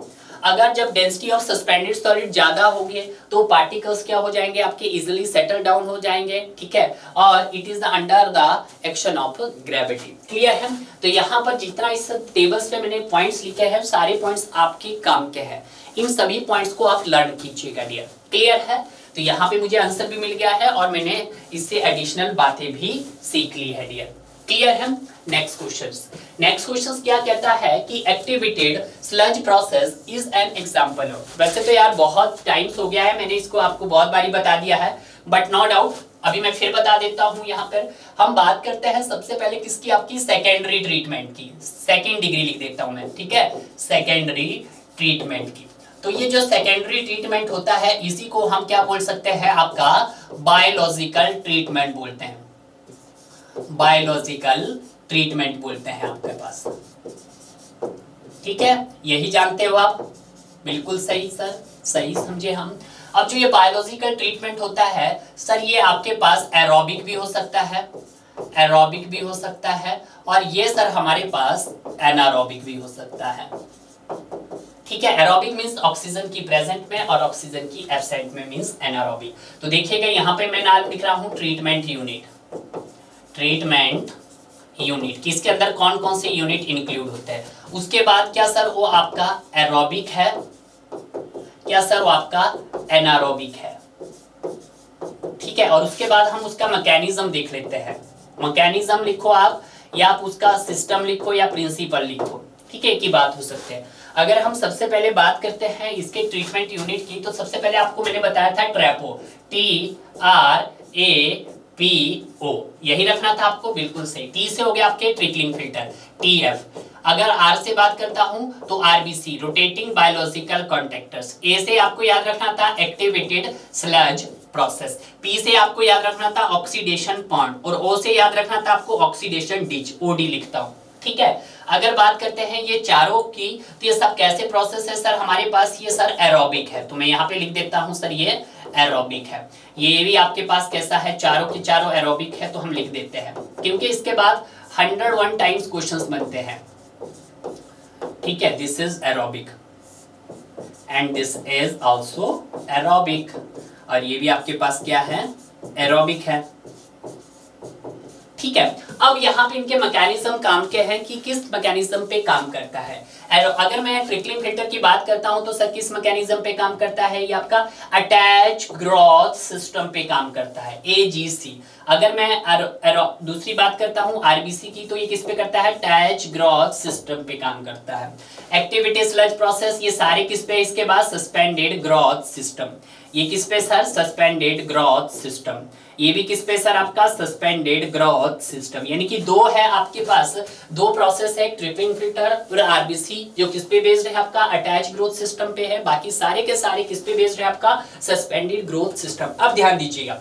अगर जब डेंसिटी ऑफ सस्पेंडेड सॉलिड ज्यादा होगी तो पार्टिकल्स क्या हो जाएंगे, आपके इजीली सेटल डाउन हो जाएंगे। ठीक है, और it is under the action of gravity. Clear है? तो यहाँ पर जितना इस टेबल्स पे मैंने पॉइंट्स लिखे हैं, सारे पॉइंट्स आपके काम के हैं। इन सभी पॉइंट्स को आप लर्न कीजिएगा डियर। क्लियर है? तो यहाँ पे मुझे आंसर भी मिल गया है और मैंने इससे एडिशनल बातें भी सीख ली है डियर। क्लियर है? नेक्स्ट क्वेश्चन क्या कहता है कि activated sludge process is an example of. वैसे तो यार बहुत टाइम्स हो गया है, मैंने इसको आपको बहुत बारी बता दिया है, बट नो डाउट अभी मैं फिर बता देता हूं। यहाँ पर हम बात करते हैं सबसे पहले किसकी, आपकी सेकेंडरी ट्रीटमेंट की। सेकेंड डिग्री लिख देता हूं मैं, ठीक है, सेकेंडरी ट्रीटमेंट की। तो ये जो सेकेंडरी ट्रीटमेंट होता है इसी को हम क्या बोल सकते हैं, आपका बायोलॉजिकल ट्रीटमेंट बोलते हैं। बायोलॉजिकल ट्रीटमेंट बोलते हैं आपके पास। ठीक है, यही जानते हो आप, बिल्कुल सही सर, सही समझे हम। अब जो ये बायोलॉजिकल ट्रीटमेंट होता है सर, ये आपके पास एरोबिक भी हो सकता है, और ये सर हमारे पास एनारोबिक भी हो सकता है। ठीक है, एरोबिक मींस ऑक्सीजन की प्रेजेंट में और ऑक्सीजन की एब्सेंट में मींस एनारोबिक। तो देखिएगा यहाँ पे मैं नाम लिख रहा हूँ ट्रीटमेंट यूनिट कि इसके अंदर कौन कौन से यूनिट इंक्लूड होते हैं। उसके बाद क्या सर, वो आपका एरोबिक है, क्या सर वो आपका एनारोबिक है। ठीक ठीक है, और उसके बाद हम उसका मैकेनिज्म देख लेते हैं। मैकेनिज्म लिखो आप, या आप उसका सिस्टम लिखो या प्रिंसिपल लिखो, ठीक है, एक ही बात हो सकते हैं। अगर हम सबसे पहले बात करते हैं इसके ट्रीटमेंट यूनिट की, तो सबसे पहले आपको मैंने बताया था ट्रैपो, TRAPO, यही रखना था आपको, बिल्कुल सही। टी से हो गया आपके ट्रिकलिंग फिल्टर, TF। अगर आर से बात करता हूं तो RBC, रोटेटिंग बायोलॉजिकल कॉन्ट्रैक्टर्स। ए से आपको याद रखना था एक्टिवेटेड स्लज प्रोसेस। पी से आपको याद रखना था ऑक्सीडेशन पॉन्ड, और ओ से याद रखना था आपको ऑक्सीडेशन डिच, OD लिखता हूं, ठीक है। अगर बात करते हैं ये चारों की, तो ये सब कैसे प्रोसेस है सर हमारे पास, ये सर एरोबिक है, तो मैं यहाँ पे लिख देता हूँ सर ये एरोबिक है। ये भी आपके पास कैसा है, चारों के चारों एरोबिक है, तो हम लिख देते हैं, क्योंकि इसके बाद 101 टाइम्स क्वेश्चंस बनते हैं, ठीक है। This is aerobic and this is also aerobic, और ये भी आपके पास क्या है, एरोबिक है, ठीक है। अब यहाँ पे इनके मैकेनिज्म काम के हैं कि किस मैकेनिज्म पे काम करता है। अगर मैं ट्रिकलिंग फिल्टर की बात करता हूं तो सर किस मैकेनिज्म पे काम करता है, ये आपका अटैच ग्रोथ सिस्टम पे काम करता है, AGC। अगर मैं दूसरी बात करता हूं RBC की, तो ये किस पे करता है, अटैच ग्रोथ सिस्टम पे काम करता है। एक्टिविटी स्लज प्रोसेस, ये सारे किस पे, इसके बाद सस्पेंडेड ग्रोथ सिस्टम, ये किस पे सर, सस्पेंडेड ग्रोथ सिस्टम। ये भी किस पे सर, आपका सस्पेंडेड ग्रोथ सिस्टम। यानी कि दो है आपके पास, दो प्रोसेस है, ट्रिकलिंग फिल्टर और RBC, जो किस पे बेस्ड है आपका, अटैच ग्रोथ सिस्टम पे है। बाकी सारे के सारे किस पे बेस्ड है आपका, सस्पेंडेड ग्रोथ सिस्टम। अब ध्यान दीजिएगा,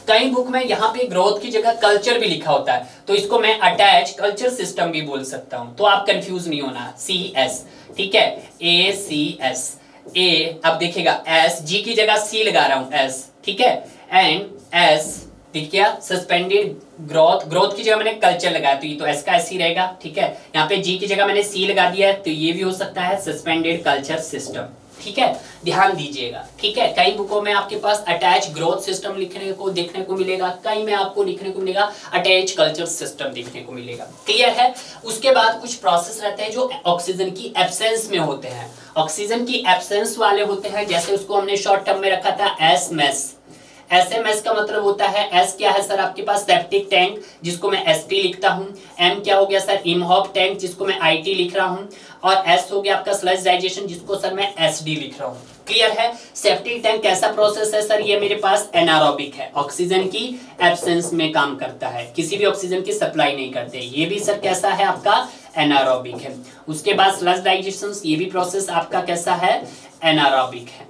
कई बुक में यहाँ पे ग्रोथ की जगह कल्चर भी लिखा होता है, तो इसको मैं अटैच कल्चर सिस्टम भी बोल सकता हूँ, तो आप कंफ्यूज नहीं होना। CS, ठीक है, ACS, A, अब देखिएगा S, G की जगह C लगा रहा हूँ, S, ठीक है, एंड S, ठीक है, सस्पेंडेड ग्रोथ, ग्रोथ की जगह मैंने कल्चर लगाया, तो ये तो S का S ही रहेगा, ठीक है। यहाँ पे G की जगह मैंने C लगा दिया है, तो ये भी हो सकता है सस्पेंडेड कल्चर सिस्टम, ठीक है, ध्यान दीजिएगा, ठीक है। कई बुकों में आपके पास अटैच ग्रोथ सिस्टम लिखने को देखने को मिलेगा, कई में आपको लिखने को मिलेगा अटैच कल्चर सिस्टम देखने को मिलेगा, क्लियर है। उसके बाद कुछ प्रोसेस रहते हैं जो ऑक्सीजन की एब्सेंस में होते हैं, ऑक्सीजन की एब्सेंस वाले होते हैं, जैसे उसको हमने शॉर्ट टर्म में रखा था SMS। SMS का मतलब होता है, S क्या है सर आपके पास, सेप्टिक टैंक, जिसको मैं ST लिखता हूँ। M क्या हो गया सर, इमहॉप टैंक, जिसको मैं IT लिख रहा हूँ। और S हो गया आपका स्लज डाइजेशन, जिसको सर मैं SD लिख रहा हूँ, क्लियर है। सेप्टिक टैंक कैसा प्रोसेस है सर, ये मेरे पास एनारोबिक है, ऑक्सीजन की एब्सेंस में काम करता है, किसी भी ऑक्सीजन की सप्लाई नहीं करते, ये भी सर कैसा है आपका, एनारोबिक है। उसके बाद स्लज डाइजेशन, ये भी प्रोसेस आपका कैसा है, एनारोबिक है,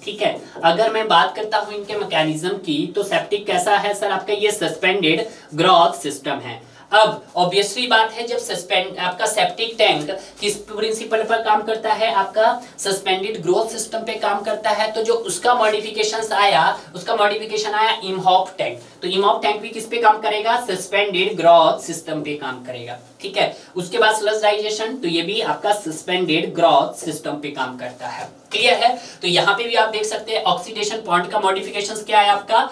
ठीक है। अगर मैं बात करता हूं इनके मैकेनिज्म की, तो सेप्टिक कैसा है सर आपका, ये सस्पेंडेड ग्रोथ सिस्टम है। अब ऑब्वियसली बात है, जब सस्पेंड आपका सेप्टिक टैंक किस प्रिंसिपल पर काम करता है, आपका सस्पेंडेड ग्रोथ सिस्टम पे काम करता है, तो जो उसका मॉडिफिकेशंस आया, उसका मॉडिफिकेशन आया इमहॉप टैंक, तो इमहॉप टैंक भी किस पे काम करेगा, सस्पेंडेड ग्रोथ सिस्टम पे काम करेगा, ठीक है। उसके बाद स्लज डाइजेशन, तो ये भी आपका सस्पेंडेड ग्रोथ सिस्टम पे काम करता है, क्लियर है। तो यहाँ पे भी आप देख सकते हैं ऑक्सीडेशन बॉन्ड का मॉडिफिकेशंस क्या है आपका,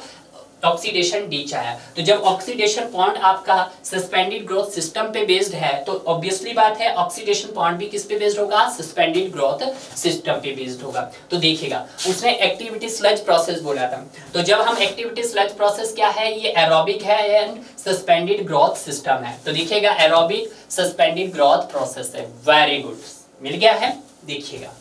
ऑक्सीडेशन डीच आया। तो जब ऑक्सीडेशन बॉन्ड आपका सस्पेंडेड ग्रोथ सिस्टम पे बेस्ड है, तो ऑब्वियसली बात है ऑक्सीडेशन बॉन्ड भी किस पे बेस्ड होगा, सस्पेंडेड ग्रोथ सिस्टम पे बेस्ड होगा। तो देखिएगा उसने एक्टिविटी स्लज प्रोसेस बोला था, तो जब हम एक्टिविटी स्लज प्रोसेस क्या है, ये एरोबिक है एंड सस्पेंडेड ग्रोथ सिस्टम है, तो देखिएगा एरोबिक सस्पेंडेड ग्रोथ प्रोसेस है, वेरी गुड, मिल गया है, देखिएगा,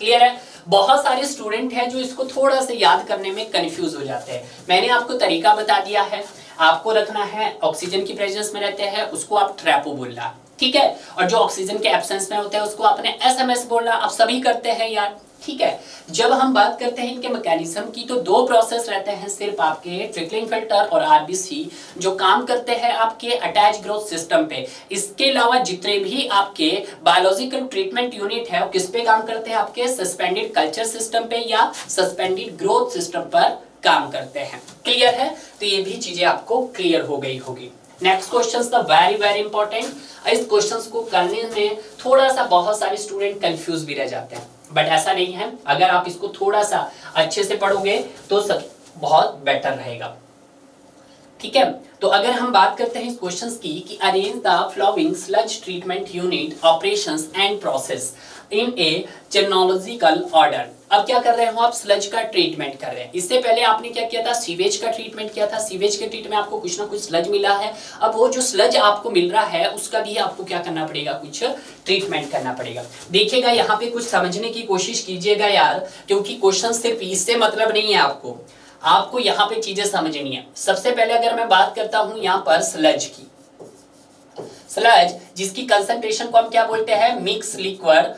क्लियर है। बहुत सारे स्टूडेंट हैं जो इसको थोड़ा सा याद करने में कंफ्यूज हो जाते हैं, मैंने आपको तरीका बता दिया है, आपको रखना है ऑक्सीजन की प्रेजेंस में रहते हैं उसको आप ट्रैपो बोलना, ठीक है, और जो ऑक्सीजन के एब्सेंस में होते हैं उसको आपने SMS बोलना, आप सभी करते हैं यार, ठीक है। जब हम बात करते हैं इनके मैकेनिज्म की, तो दो प्रोसेस रहते हैं सिर्फ आपके ट्रिकलिंग फिल्टर और RBC, जो काम करते हैं आपके अटैच ग्रोथ सिस्टम पे। इसके अलावा जितने भी आपके बायोलॉजिकल ट्रीटमेंट यूनिट है वो किस पे काम करते हैं, आपके सस्पेंडेड कल्चर सिस्टम पे या सस्पेंडेड ग्रोथ सिस्टम पर काम करते हैं, क्लियर है। तो ये भी चीजें आपको क्लियर हो गई होगी। नेक्स्ट क्वेश्चन था वेरी इंपॉर्टेंट, इस क्वेश्चन को करने में थोड़ा सा बहुत सारे स्टूडेंट कंफ्यूज भी रह जाते हैं, बट ऐसा नहीं है, अगर आप इसको थोड़ा सा अच्छे से पढ़ोगे तो सब बहुत बेटर रहेगा, ठीक है। तो अगर हम बात करते हैं इस क्वेश्चंस की कि arrange the following sludge treatment unit operations and process in a chronological order. अब क्या कर रहे हो आप, स्लज का ट्रीटमेंट कर रहे हैं। इससे पहले आपने क्या किया था, सीवेज का ट्रीटमेंट किया था। सीवेज के ट्रीटमेंट में आपको कुछ ना कुछ स्लज मिला है। अब वो जो स्लज आपको मिल रहा है उसका भी आपको क्या करना पड़ेगा, कुछ ट्रीटमेंट करना पड़ेगा। देखिएगा यहाँ पे कुछ समझने की कोशिश कीजिएगा यार, क्योंकि क्वेश्चन सिर्फ इससे मतलब नहीं है, आपको यहाँ पे चीजें समझनी है। सबसे पहले अगर मैं बात करता हूँ यहाँ पर स्लज की, स्लज जिसकी कंसंट्रेशन को हम क्या बोलते हैं, mix liquid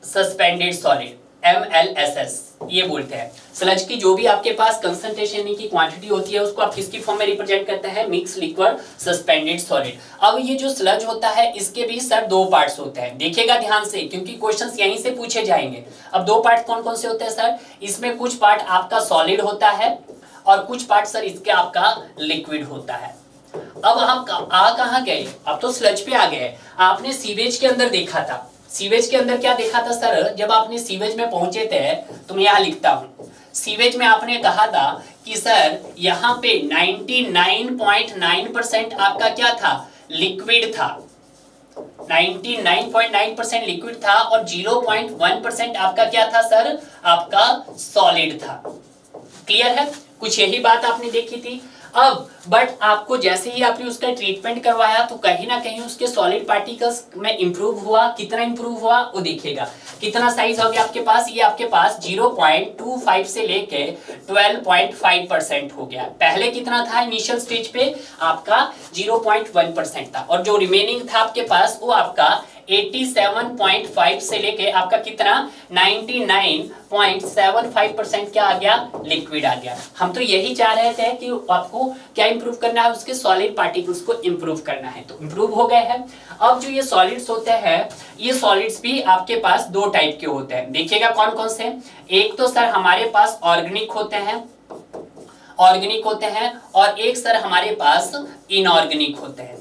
suspended solid, MLSS ये बोलते हैं। स्लज की जो भी आपके पास कंसंट्रेशन की क्वांटिटी होती है उसको आप किसकी फॉर्म में रिप्रेजेंट करते हैं, मिक्स लिक्विड सस्पेंडेड सॉलिड। अब ये जो स्लज होता है इसके भी सर दो पार्ट्स होते हैं, देखिएगा ध्यान से क्योंकि क्वेश्चंस यहीं से पूछे जाएंगे। अब दो पार्ट कौन कौन से होते हैं सर, इसमें कुछ पार्ट आपका सॉलिड होता है और कुछ पार्ट सर इसके आपका लिक्विड होता है। अब हम कहाँ गए, अब तो स्लज पे आ गए। आपने सीवेज के अंदर देखा था, सीवेज के अंदर क्या देखा था सर, जब आपने सीवेज में पहुंचे थे तो मैं यहाँ लिखता हूँ, सीवेज में आपने कहा था कि सर यहाँ पे 99.9% आपका क्या था, लिक्विड था। 99.9% लिक्विड था और 0.1% आपका क्या था सर, आपका सॉलिड था। क्लियर है, कुछ यही बात आपने देखी थी। अब बट आपको जैसे ही आपने उसका ट्रीटमेंट करवाया तो कहीं ना कहीं उसके सॉलिड पार्टिकल्स में इंप्रूव हुआ। कितना इंप्रूव हुआ वो देखिएगा, कितना साइज हो गया आपके पास, ये आपके पास 0.25 से लेके 12.5% हो गया। पहले कितना था इनिशियल स्टेज पे, आपका 0.1% था और जो रिमेनिंग था आपके पास वो आपका 87.5 से लेके आपका कितना 99.75% क्या आ गया, लिक्विड आ गया। हम तो यही चाह रहे थे कि आपको क्या इंप्रूव करना है, उसके सॉलिड पार्टिकल्स को इंप्रूव करना है, तो इंप्रूव हो गए हैं। अब जो ये सॉलिड्स होते हैं, ये सॉलिड्स भी आपके पास दो टाइप के होते हैं, देखिएगा कौन कौन से। एक तो सर हमारे पास ऑर्गेनिक होते हैं और एक सर हमारे पास इनऑर्गेनिक होते हैं।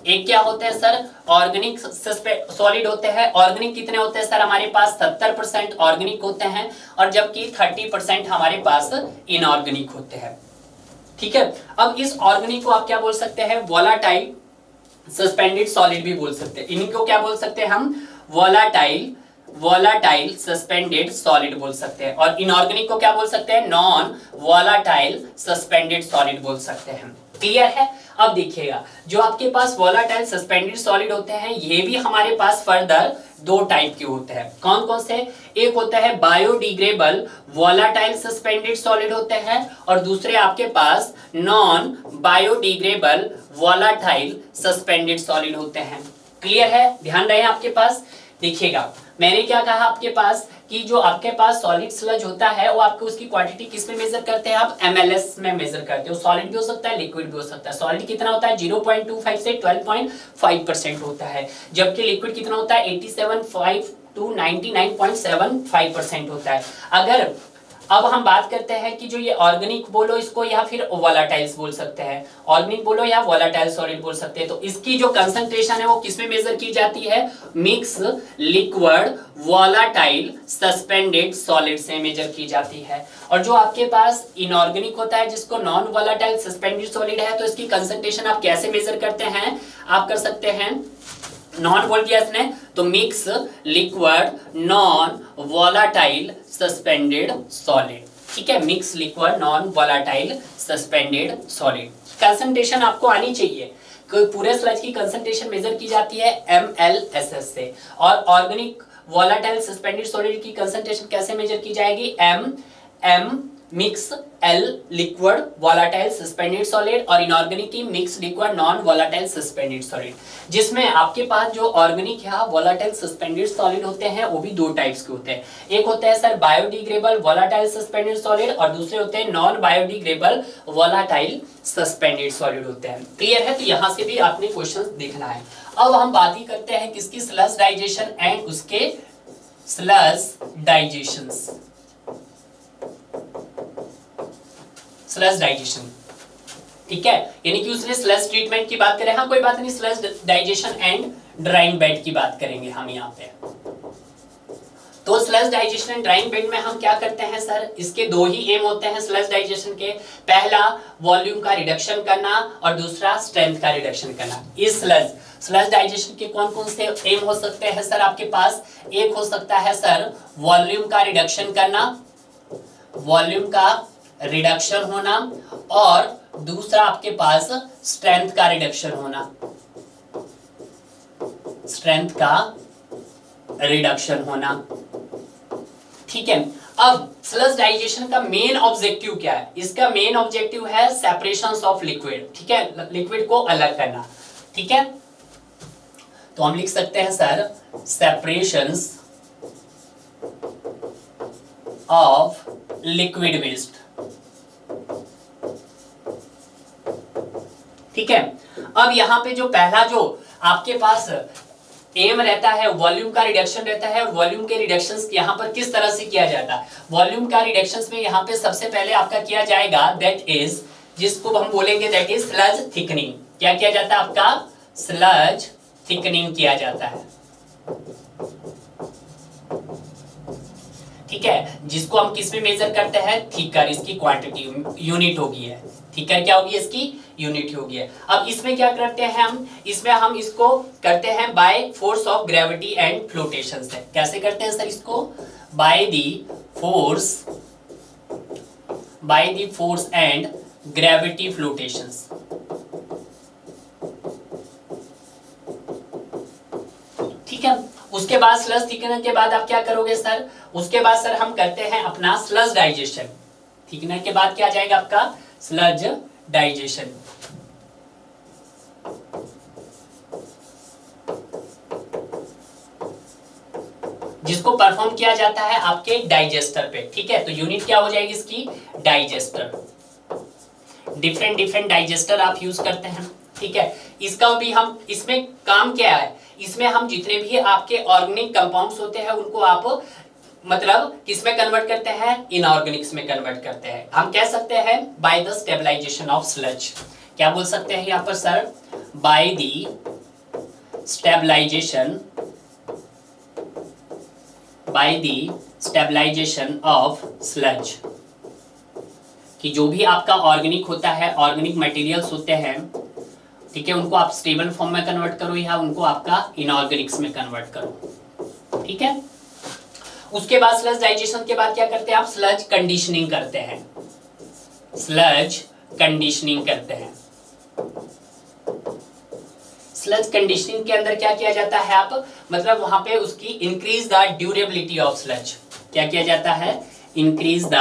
एक क्या होते हैं सर, ऑर्गेनिक सॉलिड होते हैं। ऑर्गेनिक कितने होते हैं सर, हमारे पास 70% ऑर्गेनिक होते हैं और जबकि 30% हमारे पास इनऑर्गेनिक होते हैं। ठीक है, अब इस ऑर्गेनिक को आप क्या बोल सकते हैं, वोलाटाइल सस्पेंडेड सॉलिड भी बोल सकते हैं। इनको क्या बोल सकते हैं हम, वोलाटाइल सस्पेंडेड सॉलिड बोल सकते हैं। और इनऑर्गेनिक को क्या बोल सकते हैं, नॉन वोलाटाइल सस्पेंडेड सॉलिड बोल सकते हैं। क्लियर है। अब देखिएगा जो आपके पास वोलाटाइल सस्पेंडेड सॉलिड होते हैं ये भी हमारे पास फर्दर दो टाइप के होते हैं। कौन कौन से, एक होता है बायोडिग्रेडेबल वोलाटाइल सस्पेंडेड सॉलिड होते हैं और दूसरे आपके पास non biodegradable volatile suspended solid होते हैं। क्लियर है, ध्यान रहे आपके पास। देखिएगा मैंने क्या कहा आपके पास कि जो आपके पास सॉलिड स्लज होता है वो आपको उसकी क्वांटिटी किस में मेजर करते हैं, आप MLS में मेजर करते हो। सॉलिड भी हो सकता है, लिक्विड भी हो सकता है। सॉलिड कितना होता है, 0.25 से 12.5% होता है, जबकि लिक्विड कितना होता है 87.5 to 99.75% होता है। अगर अब हम बात करते हैं कि जो ये ऑर्गेनिक बोलो इसको या फिर वोलाटाइल्स बोल सकते हैं, ऑर्गेनिक बोलो या वोलाटाइल सॉलिड बोल सकते हैं, तो इसकी जो कंसंट्रेशन है वो किसमें मेजर की जाती है, mix liquid volatile suspended solid से मेजर की जाती है। और जो आपके पास इनऑर्गेनिक होता है जिसको नॉन वोलाटाइल सस्पेंडेड सॉलिड है, तो इसकी कंसंट्रेशन आप कैसे मेजर करते हैं, आप कर सकते हैं, नॉन बोल दिया इसने तो mix liquid non volatile suspended solid. ठीक है, mix liquid non volatile suspended solid. Concentration आपको आनी चाहिए, पूरे स्लज की कंसंट्रेशन मेजर की जाती है MLSS से। और ऑर्गेनिक वोलाटाइल सस्पेंडेड सॉलिड की कंसंट्रेशन कैसे मेजर की जाएगी, M mix L liquid volatile suspended solid और इनऑर्गेनिक की mix liquid non volatile suspended solid. जिसमें आपके पास जो ऑर्गेनिक है वोलाटाइल सस्पेंडेड सॉलिड होते हैं वो भी दो टाइप्स के होते हैं। एक होता है sir biodegradable volatile suspended solid और दूसरे होते हैं non biodegradable volatile suspended solid होते हैं। क्लियर है, तो यहां से भी आपने क्वेश्चन देखना है। अब हम बात ही करते हैं किसकी, स्लज डाइजेशन एंड उसके स्लज डाइजेशंस। स्लज डाइजेशन, ठीक है, यानी कि उसने स्लज ट्रीटमेंट की बात करें, हाँ कोई बात नहीं, sludge digestion and drawing bed की बात करेंगे हम यहाँ पे। तो sludge digestion and drawing bed में हम क्या करते हैं सर, इसके दो ही एम होते हैं स्लज डाइजेशन के। पहला वॉल्यूम का रिडक्शन करना और दूसरा स्ट्रेंथ का रिडक्शन करना। इस स्लज डाइजेशन के कौन कौन से एम हो सकते हैं सर आपके पास? एक हो सकता है सर वॉल्यूम का रिडक्शन करना, वॉल्यूम का रिडक्शन होना, और दूसरा आपके पास स्ट्रेंथ का रिडक्शन होना, स्ट्रेंथ का रिडक्शन होना। ठीक है, अब स्लज डाइजेशन का मेन ऑब्जेक्टिव क्या है? इसका मेन ऑब्जेक्टिव है सेपरेशन ऑफ लिक्विड। ठीक है, लिक्विड को अलग करना। ठीक है, तो हम लिख सकते हैं sir separations of liquid waste. ठीक है, अब यहां पे जो पहला जो आपके पास एम रहता है वॉल्यूम का रिडक्शन रहता है, और वॉल्यूम के रिडक्शंस यहां पर किस तरह से किया जाता है? वॉल्यूम का रिडक्शंस में यहां पे सबसे पहले आपका किया जाएगा दैट इज, जिसको हम बोलेंगे दैट इज स्लज थिकनिंग। क्या किया जाता है आपका? स्लज थिकनिंग किया जाता है। ठीक है, जिसको हम किस में मेजर करते हैं? थिकर, इसकी क्वांटिटी यूनिट होगी है। थिकर क्या होगी? इसकी यूनिट होगी है। अब इसमें क्या करते हैं हम? इसमें हम इसको करते हैं by force of gravity and flotation से। कैसे करते हैं सर इसको? By the force and gravity flotations. ठीक है, उसके बाद स्लज थिकनर के बाद आप क्या करोगे सर? उसके बाद सर हम करते हैं अपना स्लज डाइजेशन। थिकनर के बाद क्या आ जाएगा आपका? Sludge digestion. जिसको परफॉर्म किया जाता है आपके डाइजेस्टर पे। ठीक है, तो यूनिट क्या हो जाएगी इसकी? डाइजेस्टर। डिफरेंट डाइजेस्टर आप यूज करते हैं। ठीक है, इसका भी हम, इसमें काम क्या है? इसमें हम जितने भी आपके ऑर्गेनिक कंपाउंड्स होते हैं उनको आप मतलब किसमें कन्वर्ट करते हैं? इनऑर्गेनिक्स में कन्वर्ट करते हैं। हम कह सकते हैं by the stabilisation of sludge. क्या बोल सकते हैं यहाँ पर sir? By the stabilisation of sludge, कि जो भी आपका ऑर्गेनिक होता है, ऑर्गेनिक मटेरियल्स होते हैं, ठीक है, उनको आप स्टेबल फॉर्म में कन्वर्ट करो या उनको आपका इनऑर्गेनिक्स में कन्वर्ट करो। ठीक है, उसके बाद स्लज डाइजेशन के बाद क्या करते हैं आप? स्लज कंडीशनिंग करते हैं। स्लज कंडीशनिंग करते हैं। स्लज कंडीशनिंग के अंदर क्या किया जाता है आप? मतलब वहां पे उसकी increase the durability of sludge. क्या किया जाता है? Increase the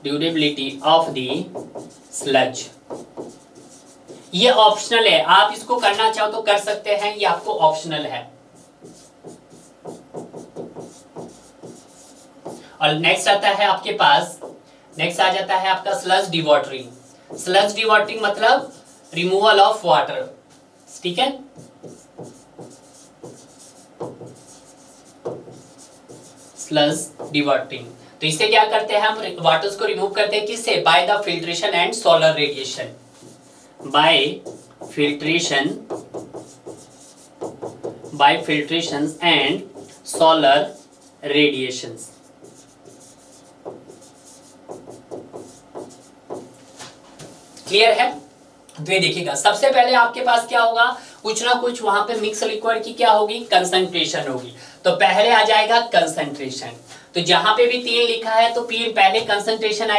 durability of the sludge. ये ऑप्शनल है, आप इसको करना चाहो तो कर सकते हैं, ये आपको ऑप्शनल है। और नेक्स्ट आता है आपके पास, नेक्स्ट आ जाता है आपका स्लज डिवॉटरिंग। स्लज डिवॉटरिंग मतलब रिमूवल ऑफ वाटर। ठीक है, स्लज डिवॉटरिंग, तो इससे क्या करते हैं हम? वाटर्स को रिमूव करते हैं। किससे? By the filtration and solar radiation. by filtration and solar radiations। Clear है? तो ये देखिएगा, सबसे पहले आपके पास क्या होगा? कुछ ना कुछ वहां पे मिक्स लिक्विड की क्या होगी? कंसंट्रेशन होगी। तो पहले आ जाएगा कंसंट्रेशन। तो जहां पे भी 3 लिखा है तो पहले कंसंट्रेशन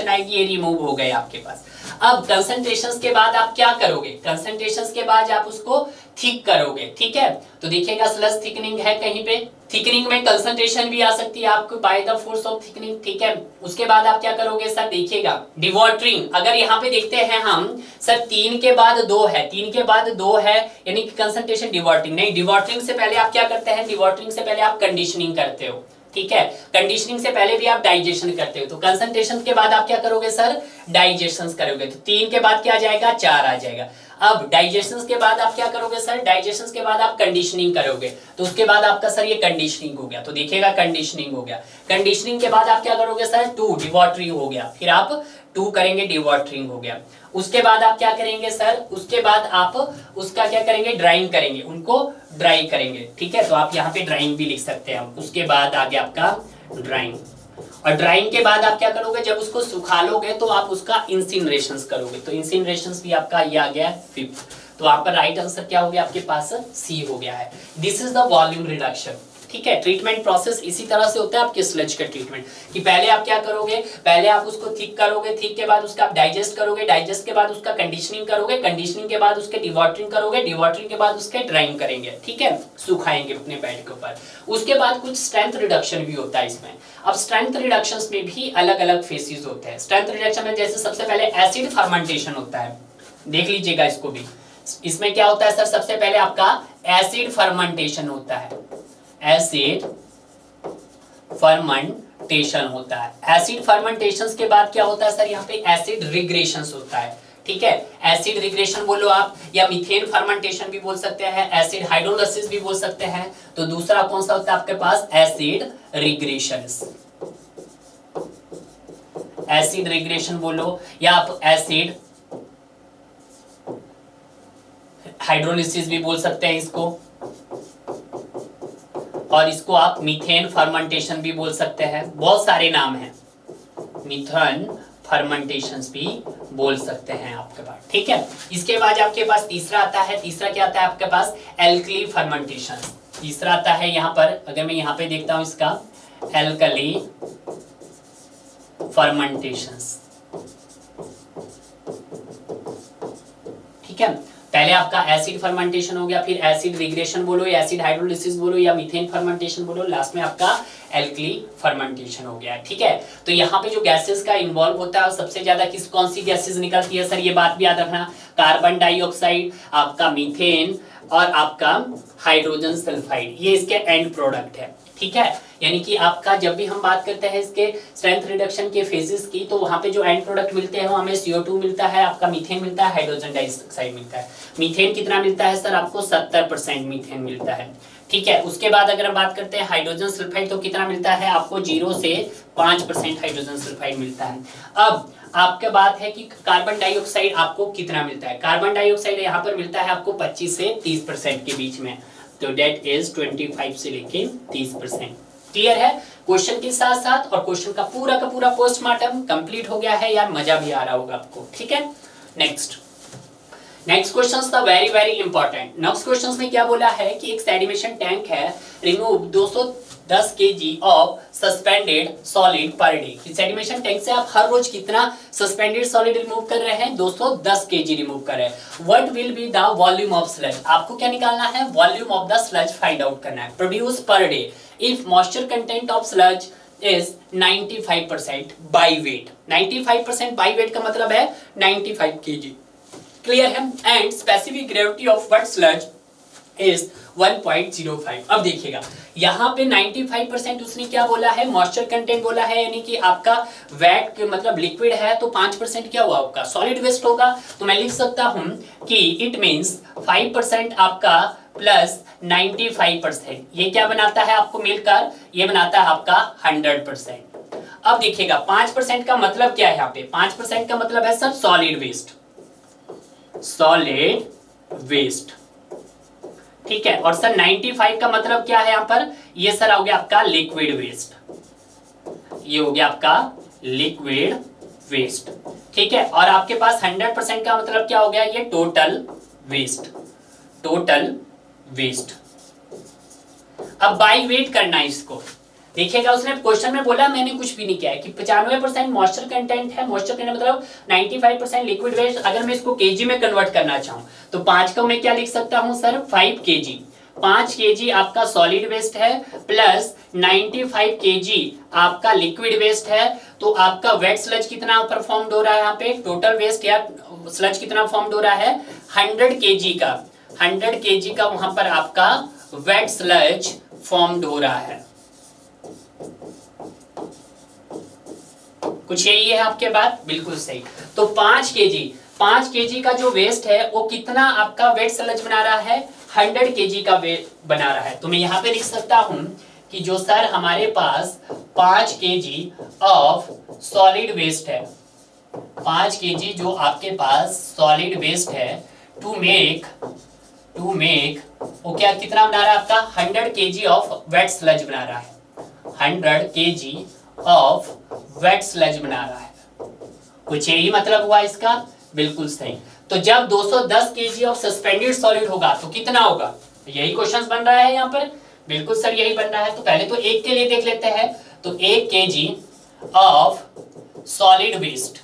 आएगी, ये रिमूव हो गए आपके पास। अब कंसंट्रेशंस के बाद आप क्या करोगे? कंसंट्रेशंस के बाद आप उसको थिक करोगे। ठीक है, तो देखिएगा स्लज थिकनिंग है कहीं पे, थिकनिंग में कंसंट्रेशन भी आ सकती है आपको bye the force of thickening. ठीक है, उसके बाद आप क्या करोगे सर? देखिएगा डिवॉटरिंग। अगर यहाँ पे देखते हैं हम सर 3 के बाद 2 है, 3 के बाद 2 है, यानी कि कंसंट्रेशन डिवॉटरिंग नहीं। डिवॉटरिंग से पहले आप क्या करते हैं? डिवॉटरिंग से पहले आप कंडीशनिंग करते हो। ठीक है, कंडीशनिंग से पहले भी आप डाइजेशन करते हो। तो कंसंट्रेशन के बाद आप क्या करोगे सर? डाइजेशन करोगे। तो 3 के बाद क्या आ जाएगा? 4 आ जाएगा। अब डाइजेशन के बाद आप क्या करोगे सर, डाइजेशन के बाद आप कंडीशनिंग करोगे, तो उसके बाद आपका सर ये कंडीशनिंग हो गया, तो देखिएगा कंडीशनिंग हो गया। कंडीशनिंग के बाद आप क्या करोगे सर, 2 डिवॉटरिंग हो गया, फिर आप 2 करेंगे, डिवॉटरिंग हो गया। उसके बाद आप क्या करेंगे सर, उसके बाद आप उसका क्या करेंगे, ड्राइंग करेंगे, उनको ड्राई करेंगे, ठीक है, तो आप यहाँ पे ड्राइंग भी लिख सकते हैं। उसके बाद आ गया आपका ड्राइंग, और ड्राइंग के बाद आप क्या करोगे, जब उसको सुखा लोगे तो आप उसका इंसिनरेशन करोगे, तो इंसिनरेशन भी आपका ये आ गया 5th, तो आपका राइट आंसर क्या हो गया आपके पास, सी हो गया है। This is the volume reduction, ठीक है। ट्रीटमेंट प्रोसेस इसी तरह से होता है आपके स्लज का ट्रीटमेंट, कि पहले आप क्या करोगे, पहले आप उसको थिक करोगे, थिक के बाद उसका आप डाइजेस्ट करोगे, डाइजेस्ट के बाद उसका कंडीशनिंग करोगे, कंडीशनिंग के बाद उसके डिवॉटरिंग करोगे, डिवॉटरिंग के बाद उसके ड्राइंग करेंगे, ठीक है, सुखाएंगे अपने बेड के ऊपर। उसके बाद कुछ स्ट्रेंथ रिडक्शन भी होता है इसमें। अब स्ट्रेंथ रिडक्शन में भी अलग अलग फेसेस होते हैं। स्ट्रेंथ रिडक्शन में जैसे सबसे पहले एसिड फर्मेंटेशन होता है, देख लीजिएगा इसको भी। इसमें क्या होता है सर, सबसे पहले आपका एसिड फर्मेंटेशन होता है, एसिड फर्मेंटेशन होता है। एसिड फर्मेंटेशन के बाद क्या होता है सर, यहाँ पे एसिड रिग्रेशन होता है, ठीक है। एसिड रिग्रेशन बोलो आप, या मीथेन फर्मेंटेशन भी बोल सकते हैं, एसिड हाइड्रोलाइसिस भी बोल सकते हैं। तो दूसरा कौन सा होता है आपके पास, एसिड रिग्रेशन, एसिड रिग्रेशन बोलो, या आप एसिड हाइड्रोलिसिस भी बोल सकते हैं इसको, और इसको आप मीथेन फर्मेंटेशन भी बोल सकते हैं, बहुत सारे नाम हैं, मीथेन फर्मेंटेशन भी बोल सकते हैं आपके पास, ठीक है। इसके बाद आपके पास तीसरा आता है, तीसरा क्या आता है आपके पास, एल्कली फर्मेंटेशन। तीसरा आता है यहाँ पर, अगर मैं यहाँ पे देखता हूँ इसका, एल्कली फर्मेंटेशन, ठीक है। पहले आपका एसिड फर्मेंटेशन हो गया, फिर एसिड रिग्रेशन बोलो, या एसिड हाइड्रोलिसिस बोलो, या मीथेन फर्मेंटेशन बोलो, लास्ट में आपका एल्कली फर्मेंटेशन हो गया, ठीक है। तो यहाँ पे जो गैसेस का इन्वॉल्व होता है, सबसे ज्यादा कौन सी गैसेस निकलती है सर, ये बात भी याद रखना, कार्बन डाइऑक्साइड, आपका मीथेन, और आपका हाइड्रोजन सल्फाइड, ये इसके एंड प्रोडक्ट है, ठीक है। यानी कि आपका जब भी हम बात करते हैं इसके स्ट्रेंथ रिडक्शन के फेजेस की, तो वहां पे जो एंड प्रोडक्ट मिलते हैं वो हमें CO2 मिलता है, आपका मीथेन मिलता है, हाइड्रोजन डाइऑक्साइड मिलता है। मीथेन कितना मिलता है सर आपको, 70% मीथेन मिलता है, ठीक है। उसके बाद अगर हम बात करते हैं हाइड्रोजन सल्फाइड, तो कितना मिलता है आपको, 0 से 5% हाइड्रोजन सल्फाइड मिलता है। अब आपका बात है कि कार्बन डाइऑक्साइड आपको कितना मिलता है, कार्बन डाइऑक्साइड यहाँ पर मिलता है आपको 25 से 30% के बीच में, तो डेट इज 25 से लेके 30%। क्लियर है क्वेश्चन के साथ साथ, और क्वेश्चन का पूरा पोस्टमार्टम कंप्लीट हो गया है यार, मजा भी आ रहा होगा आपको, ठीक है। नेक्स्ट क्वेश्चन था वेरी इंपॉर्टेंट। नेक्स्ट क्वेश्चन में क्या बोला है कि एक सेडिमेशन टैंक है, remove 210 kg of suspended solid per day. Sedimentation tank से आप हर रोज कितना सस्पेंडेड सॉलिड रिमूव कर रहे हैं, 210 kg रिमूव कर रहे हैं। What will be the volume of sludge, आपको क्या निकालना है, volume of the sludge find out करना है, produce per day if moisture content of sludge is 95% by weight। 95% by weight का मतलब है 95 kg, क्लियर है। And specific gravity of what sludge is 1.05। अब देखिएगा यहाँ पे 95% उसने क्या बोला है, मॉइस्चर कंटेंट बोला है, यानी कि आपका वेट मतलब लिक्विड है, तो 5% क्या हुआ आपका सॉलिड वेस्ट होगा। तो मैं लिख सकता हूं कि इट मींस 5% आपका प्लस 95%, ये क्या बनाता है आपको मिलकर, ये बनाता है आपका 100%। अब देखिएगा 5% का मतलब क्या है, यहाँ पे 5% का मतलब है sir solid waste, solid waste, ठीक है। और सर 95 का मतलब क्या है यहाँ पर, ये सर हो गया आपका लिक्विड वेस्ट, ये हो गया आपका लिक्विड वेस्ट, ठीक है। और आपके पास 100% का मतलब क्या हो गया, ये टोटल वेस्ट, टोटल वेस्ट। अब बाई वेट करना है इसको, देखिएगा उसने क्वेश्चन में बोला, मैंने कुछ भी नहीं किया है कि 95% मॉइस्चर कंटेंट है, मॉइस्चर कंटेंट मतलब 95% लिक्विड वेस्ट। अगर मैं इसको केजी में कन्वर्ट करना चाहूं तो 5 को मैं क्या लिख सकता हूं सर, 5 kg। 5 kg आपका सॉलिड वेस्ट है प्लस 95 kg आपका लिक्विड वेस्ट है, तो आपका वेट स्लज कितना परफॉर्म्ड हो रहा है, यहाँ पे टोटल वेस्ट या स्लज कितना फॉर्म्ड हो रहा है, 100 kg का, 100 kg का वहां पर आपका वेट स्लज फॉर्म्ड हो रहा है। कुछ यही है आपके बात, बिल्कुल सही। तो 5 kg 5 केजी का जो वेस्ट है वो कितना आपका वेट स्लज बना रहा है, 100 केजी का वेट बना रहा है। तो मैं यहाँ पे लिख सकता हूं कि जो सर हमारे पास 5 केजी ऑफ सॉलिड वेस्ट है, 5 केजी जो आपके पास सॉलिड वेस्ट है, टू मेक वो क्या कितना बना रहा है आपका 100 केजी ऑफ वेट स्लज बना रहा है, 100 केजी ऑफ वेट स्लज बना रहा है। कुछ यही मतलब हुआ इसका, बिल्कुल सही। तो जब 210 केजी ऑफ सस्पेंडेड सॉलिड होगा तो कितना होगा, यही क्वेश्चन बन रहा है यहाँ पर, बिल्कुल सर यही बन रहा है। तो पहले तो एक के लिए देख लेते हैं। तो 1 KG of solid waste,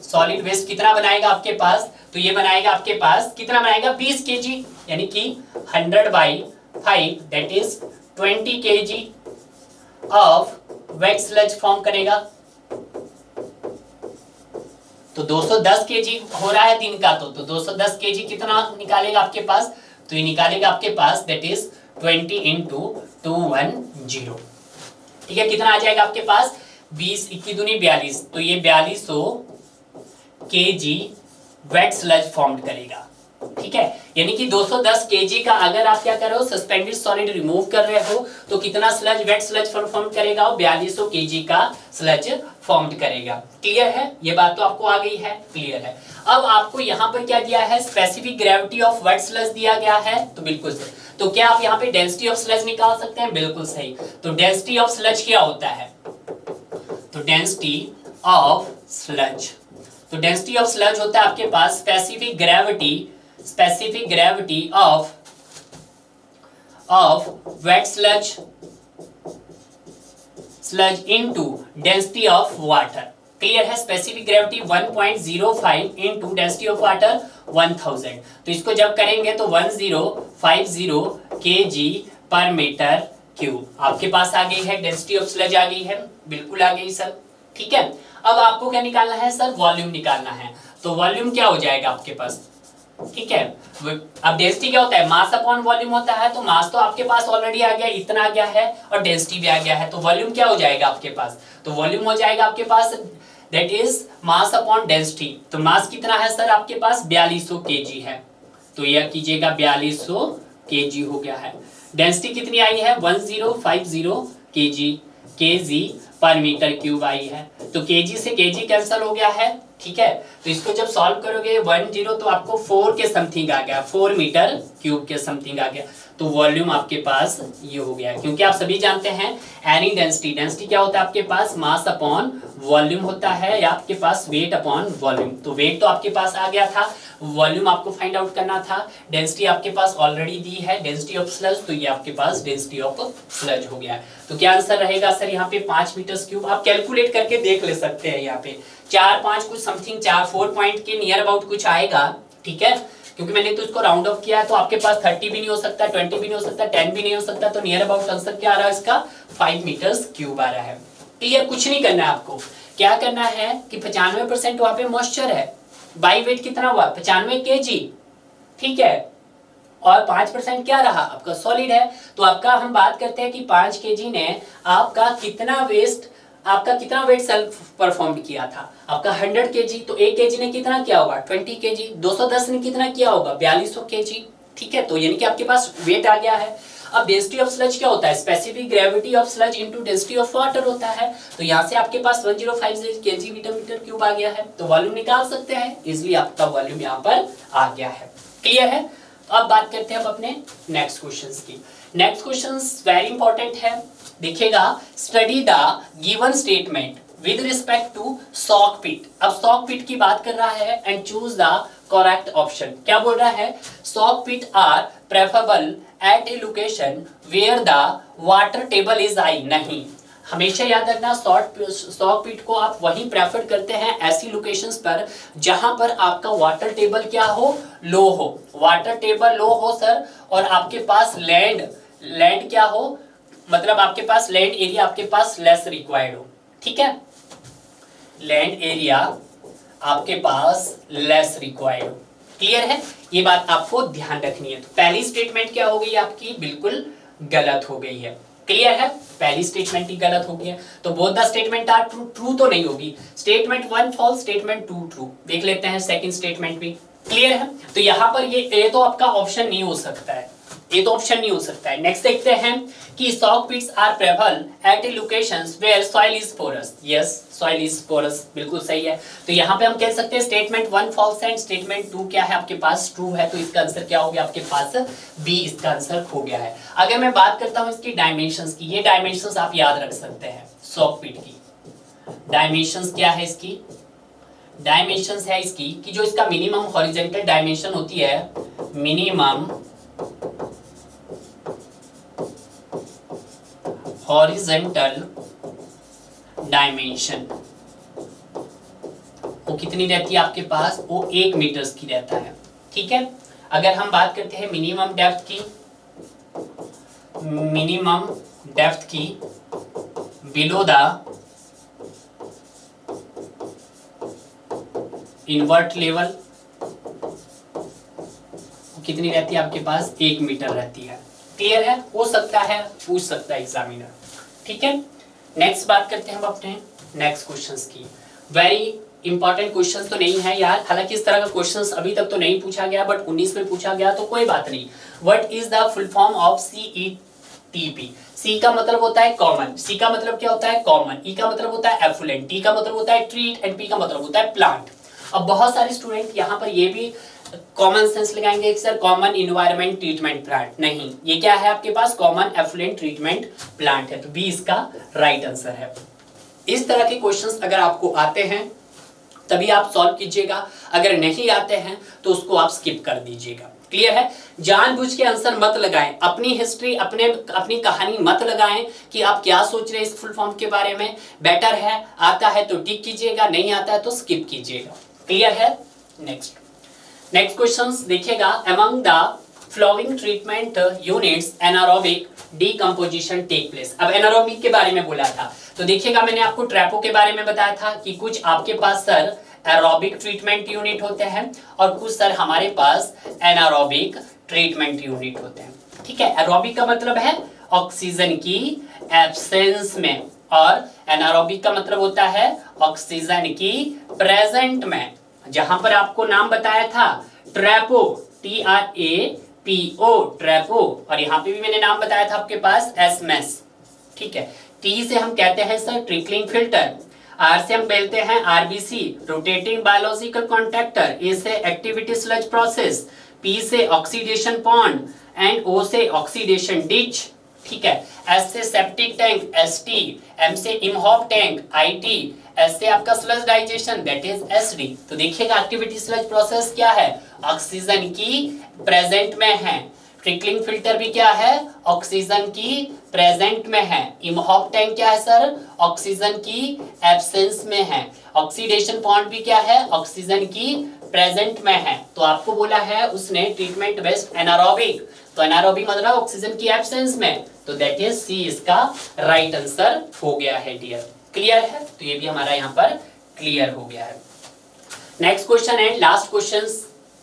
solid waste कितना बनाएगा आपके पास, तो ये बनाएगा आपके पास कितना बनाएगा 20 केजी, यानी कि 100/5 that is 20 KG of wet sludge form करेगा। तो 210 केजी हो रहा है दिन का, तो 210 केजी कितना निकालेगा आपके पास, तो ये निकालेगा आपके पास दैट इज 20 × 210। ठीक है, कितना आ जाएगा आपके पास 20 21 दूनी 42, तो ये 4200 केजी वेट स्लज फॉर्म करेगा। ठीक है, यानी कि 210 केजी का अगर आप क्या कर रहे हो सस्पेंडेड सॉलिड रिमूव कर रहे हो तो कितना स्लज वेट स्लज फॉर्म करेगा, 4200 केजी का स्लज फॉर्म करेगा। क्लियर है, ये बात तो आपको आ गई है, क्लियर है। अब आपको यहाँ पर क्या दिया है, specific gravity of wet sludge दिया गया है, तो बिल्कुल सही। तो क्या आप यहाँ पे डेंसिटी ऑफ स्लज निकाल सकते हैं, बिल्कुल सही। तो डेंसिटी ऑफ स्लज क्या होता है, तो डेंसिटी ऑफ स्लज, तो डेंसिटी ऑफ स्लज होता है आपके पास specific gravity of wet sludge into density of water. Clear है, specific gravity 1.05 into density of water 1000। तो इसको जब करेंगे तो 1050 kg/m³। आपके पास आ गई है डेंसिटी ऑफ स्लज, आ गई है, बिल्कुल आ गई सर। ठीक है, अब आपको क्या निकालना है सर, वॉल्यूम निकालना है। तो वॉल्यूम क्या हो जाएगा आपके पास, ठीक है। अब डेंसिटी क्या होता है, मास अपॉन वॉल्यूम होता है। तो मास तो आपके पास ऑलरेडी आ गया, इतना आ गया है, और डेंसिटी भी आ गया है। तो वॉल्यूम क्या हो जाएगा आपके पास, तो वॉल्यूम हो जाएगा आपके पास that is mass upon density. तो मास कितना है सर आपके पास 4200 केजी है, तो यह कीजिएगा 4200 केजी हो गया है। डेंसिटी कितनी आई है 1050 kg/m³ आई है। तो केजी से केजी कैंसिल हो गया है, ठीक है। तो इसको जब सॉल्व करोगे 10 तो आपको 4 के समथिंग आ गया, 4m³ के समथिंग आ गया। तो वॉल्यूम आपके पास ये हो गया, क्योंकि आप सभी जानते हैं एनी डेंसिटी क्या होता है आपके पास, मास अपॉन वॉल्यूम होता है, या आपके पास वेट अपॉन वॉल्यूम। तो वेट तो आपके पास आ गया था, वॉल्यूम आपको फाइंड आउट करना था। डेंसिटी आपके पास ऑलरेडी दी है, डेंसिटी ऑफ स्लज, तो ये आपके पास डेंसिटी ऑफ स्लज हो गया। तो क्या आंसर रहेगा सर यहाँ पे 5m³। आप कैलकुलेट करके देख ले सकते हैं, यहाँ पे 4-5 कुछ समथिंग 4 पॉइंट के नियर अबाउट कुछ आएगा, ठीक है। क्योंकि मैंने तो इसको राउंड ऑफ किया है, तो आपके पास 30 भी नहीं हो सकता, 20 भी नहीं हो सकता, 10 भी नहीं हो सकता। तो नियर अबाउट आंसर क्या आ रहा है इसका 5m³ आ रहा है। क्लियर, कुछ नहीं करना है आपको, क्या करना है कि 95% वहां पे मॉइस्चर है, बाई वेट कितना हुआ 95 kg, ठीक है, और 5% क्या रहा आपका सॉलिड है। तो आपका हम बात करते हैं कि 5 kg ने आपका कितना वेट सेल्फ परफॉर्म किया था, आपका 100 kg। तो 1 kg ने कितना किया होगा 20 kg, 210 ने कितना किया होगा 4200 kg, ठीक है। तो यानी कि आपके पास वेट आ गया है। अब डेंसिटी ऑफ स्लज क्या होता है, specific gravity of sludge into density of water होता है। तो यहाँ से आपके पास 1050 kg/m³ आ गया है। तो वॉल्यूम निकाल सकते हैं इजिली, आपका वॉल्यूम यहाँ पर आ गया है। क्लियर है। अब बात करते हैं हम अपने नेक्स्ट क्वेश्चंस की। नेक्स्ट क्वेश्चंस वेरी इंपॉर्टेंट है, देखिएगा। Study the given statement with respect to soak pit. अब सॉक पिट की बात कर रहा है and choose the correct option. क्या बोल रहा है, soak pit are preferable at a location where the water table is high. नहीं, हमेशा याद रखना सॉक पिट को आप वहीं प्रेफर करते हैं ऐसी लोकेशंस पर जहां पर आपका वाटर टेबल क्या हो, लो हो। वाटर टेबल लो हो सर, और आपके पास लैंड क्या हो, मतलब आपके पास लैंड एरिया आपके पास लेस रिक्वायर्ड हो, ठीक है। लैंड एरिया आपके पास लेस रिक्वायर्ड हो, क्लियर है। ये बात आपको ध्यान रखनी है। तो पहली स्टेटमेंट क्या हो गई आपकी, बिल्कुल गलत हो गई है। क्लियर है? पहली स्टेटमेंट ही गलत हो गया, तो both the statement are true, true तो नहीं होगी। Statement 1 false, statement 2 true. देख लेते हैं सेकंड स्टेटमेंट भी। क्लियर है? तो यहाँ पर ये ए तो आपका ऑप्शन नहीं हो सकता है, ये तो ऑप्शन नहीं हो सकता है। नेक्स्ट देखते हैं कि soak pits are prevail at a locations where soil is porous. Yes, soil is porous, बिल्कुल सही है। तो यहाँ पे हम कह सकते हैं स्टेटमेंट 1 फॉल्स एंड स्टेटमेंट 2 क्या है आपके पास, ट्रू है। तो इसका आंसर क्या हो गया आपके पास, बी इसका आंसर हो गया है। अगर मैं बात करता हूँ इसकी डायमेंशंस की, ये डायमेंशंस आप याद रख सकते हैं। सॉक पिट की डायमेंशंस क्या है, इसकी डायमेंशंस है इसकी कि जो इसका मिनिमम हॉरिजॉन्टल डायमेंशन होती है, मिनिमम हॉरिजॉन्टल डायमेंशन वो कितनी रहती है आपके पास, वो 1 मीटर्स की रहता है। ठीक है, अगर हम बात करते हैं मिनिमम डेप्थ की, मिनिमम डेप्थ की बिलो द इन्वर्ट लेवल, कितनी रहती है आपके पास, 1 मीटर रहती है। क्लियर है? हो सकता है, पूछ सकता है एग्जामिनर। ठीक है, नेक्स्ट बात करते हैं हम अपने नेक्स्ट क्वेश्चंस की। वेरी इंपॉर्टेंट क्वेश्चंस तो नहीं है यार, हालांकि इस तरह का क्वेश्चंस अभी तक तो नहीं पूछा गया, बट 19 में पूछा गया तो कोई बात नहीं। What is the full form of CETP? सी का मतलब होता है कॉमन, सी का मतलब क्या होता है, कॉमन। ई का मतलब होता है एफ्लुएंट, टी का मतलब होता है ट्रीट, एंड पी का मतलब होता है प्लांट। अब बहुत सारे स्टूडेंट यहाँ पर ये भी कॉमन सेंस लगाएंगे कि sir common environment treatment plant, नहीं, ये क्या है आपके पास, कॉमन एफ्लुएंट ट्रीटमेंट प्लांट है। तो बी इसका राइट आंसर है। इस तरह के क्वेश्चंस अगर आपको आते हैं तभी आप सॉल्व कीजिएगा, अगर नहीं आते हैं तो उसको आप स्किप कर दीजिएगा। क्लियर है? जानबूझ के आंसर मत लगाएं, अपनी हिस्ट्री अपनी कहानी मत लगाएं कि आप क्या सोच रहे हैं इस फुल फॉर्म के बारे में। बेटर है आता है तो टिक कीजिएगा, नहीं आता है तो स्किप कीजिएगा। क्लियर है? नेक्स्ट क्वेश्चंस देखिएगा। Among the flowing treatment units anaerobic decomposition take place. अब एनारोबिक के बारे में बोला था, तो देखिएगा मैंने आपको ट्रैपो के बारे में बताया था कि कुछ आपके पास सर एरोबिक ट्रीटमेंट यूनिट होते हैं और कुछ सर हमारे पास एनारोबिक ट्रीटमेंट यूनिट होते हैं। ठीक है, एरोबिक का मतलब है ऑक्सीजन की एब्सेंस में, और एनारोबिक का मतलब होता है ऑक्सीजन की प्रेजेंट में। जहां पर आपको नाम बताया था ट्रैपो, TRAPO, ट्रैपो, और यहाँ पे भी मैंने नाम बताया था आपके पास एसमेस। ठीक है, टी से हम कहते हैं सर ट्रिकलिंग फिल्टर, आर से हम बोलते हैं RBC रोटेटिंग बायोलॉजिकल कॉन्ट्रैक्टर, ए से एक्टिविटी स्लज प्रोसेस, पी से ऑक्सीडेशन पॉन्ड, एंड ओ से ऑक्सीडेशन डिच। ठीक है, एस से सेप्टिक टैंक ST, एम से इमहॉप टैंक IT, एस से आपका sludge digestion that is SD। तो देखिएगा एक्टिविटी स्लज प्रोसेस क्या है, ऑक्सीजन की प्रेजेंट में है। ट्रिकलिंग फिल्टर भी क्या है, ऑक्सीजन की प्रेजेंट में है। इमहॉप टैंक क्या है सर, ऑक्सीजन की एब्सेंस में है। ऑक्सीडेशन पॉइंट भी क्या है, ऑक्सीजन की प्रेजेंट में है। तो आपको बोला है उसने ट्रीटमेंट बेस्ड एनारोबिक, तो एनारोबिक मतलब ऑक्सीजन की एब्सेंस में, तो दैट इज सी इसका राइट आंसर हो गया है डियर। क्लियर है? तो ये भी हमारा यहाँ पर क्लियर हो गया है। नेक्स्ट क्वेश्चन है लास्ट क्वेश्चन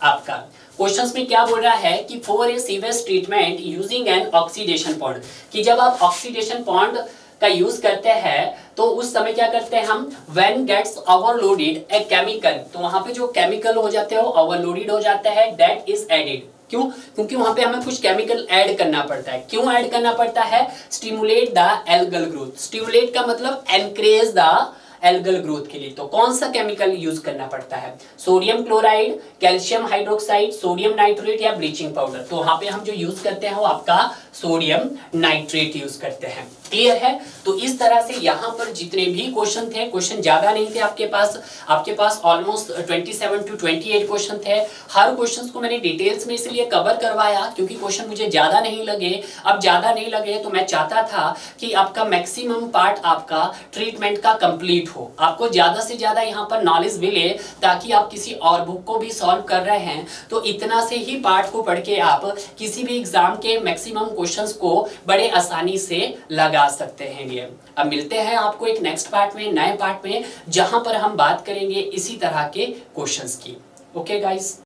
आपका। क्वेश्चंस में क्या बोल रहा है कि for a sewage treatment using an oxidation pond, कि जब आप ऑक्सीडेशन पॉन्ड का यूज करते हैं तो उस समय क्या करते हैं हम, when gets overloaded a chemical, तो वहां पे जो केमिकल हो जाते हैं वो ओवरलोडेड हो जाता है, दैट इज एडेड। क्यों? क्योंकि वहां पे हमें कुछ केमिकल ऐड करना पड़ता है। क्यों ऐड करना पड़ता है? Stimulate the algal growth. Stimulate का मतलब एनकरेज द एल्गल ग्रोथ के लिए। तो कौन सा केमिकल यूज करना पड़ता है? Sodium chloride, calcium hydroxide, sodium nitrate या ब्लीचिंग पाउडर। तो वहां पे हम जो यूज करते हैं वो आपका सोडियम नाइट्रेट यूज करते हैं। क्लियर है? तो इस तरह से यहाँ पर जितने भी क्वेश्चन थे, क्वेश्चन ज्यादा नहीं थे आपके पास ऑलमोस्ट 27 to 28 क्वेश्चन थे। हर क्वेश्चन को मैंने डिटेल्स में इसलिए कवर करवाया क्योंकि क्वेश्चन मुझे ज्यादा नहीं लगे। अब ज्यादा नहीं लगे तो मैं चाहता था कि आपका मैक्सिमम पार्ट आपका ट्रीटमेंट का कंप्लीट हो, आपको ज्यादा से ज्यादा यहाँ पर नॉलेज मिले, ताकि आप किसी और बुक को भी सॉल्व कर रहे हैं तो इतना से ही पार्ट को पढ़ के आप किसी भी एग्जाम के मैक्सिमम क्वेश्चंस को बड़े आसानी से लगा सकते हैं। ये अब मिलते हैं आपको एक नेक्स्ट पार्ट में, नए पार्ट में, जहां पर हम बात करेंगे इसी तरह के क्वेश्चंस की। Okay guys.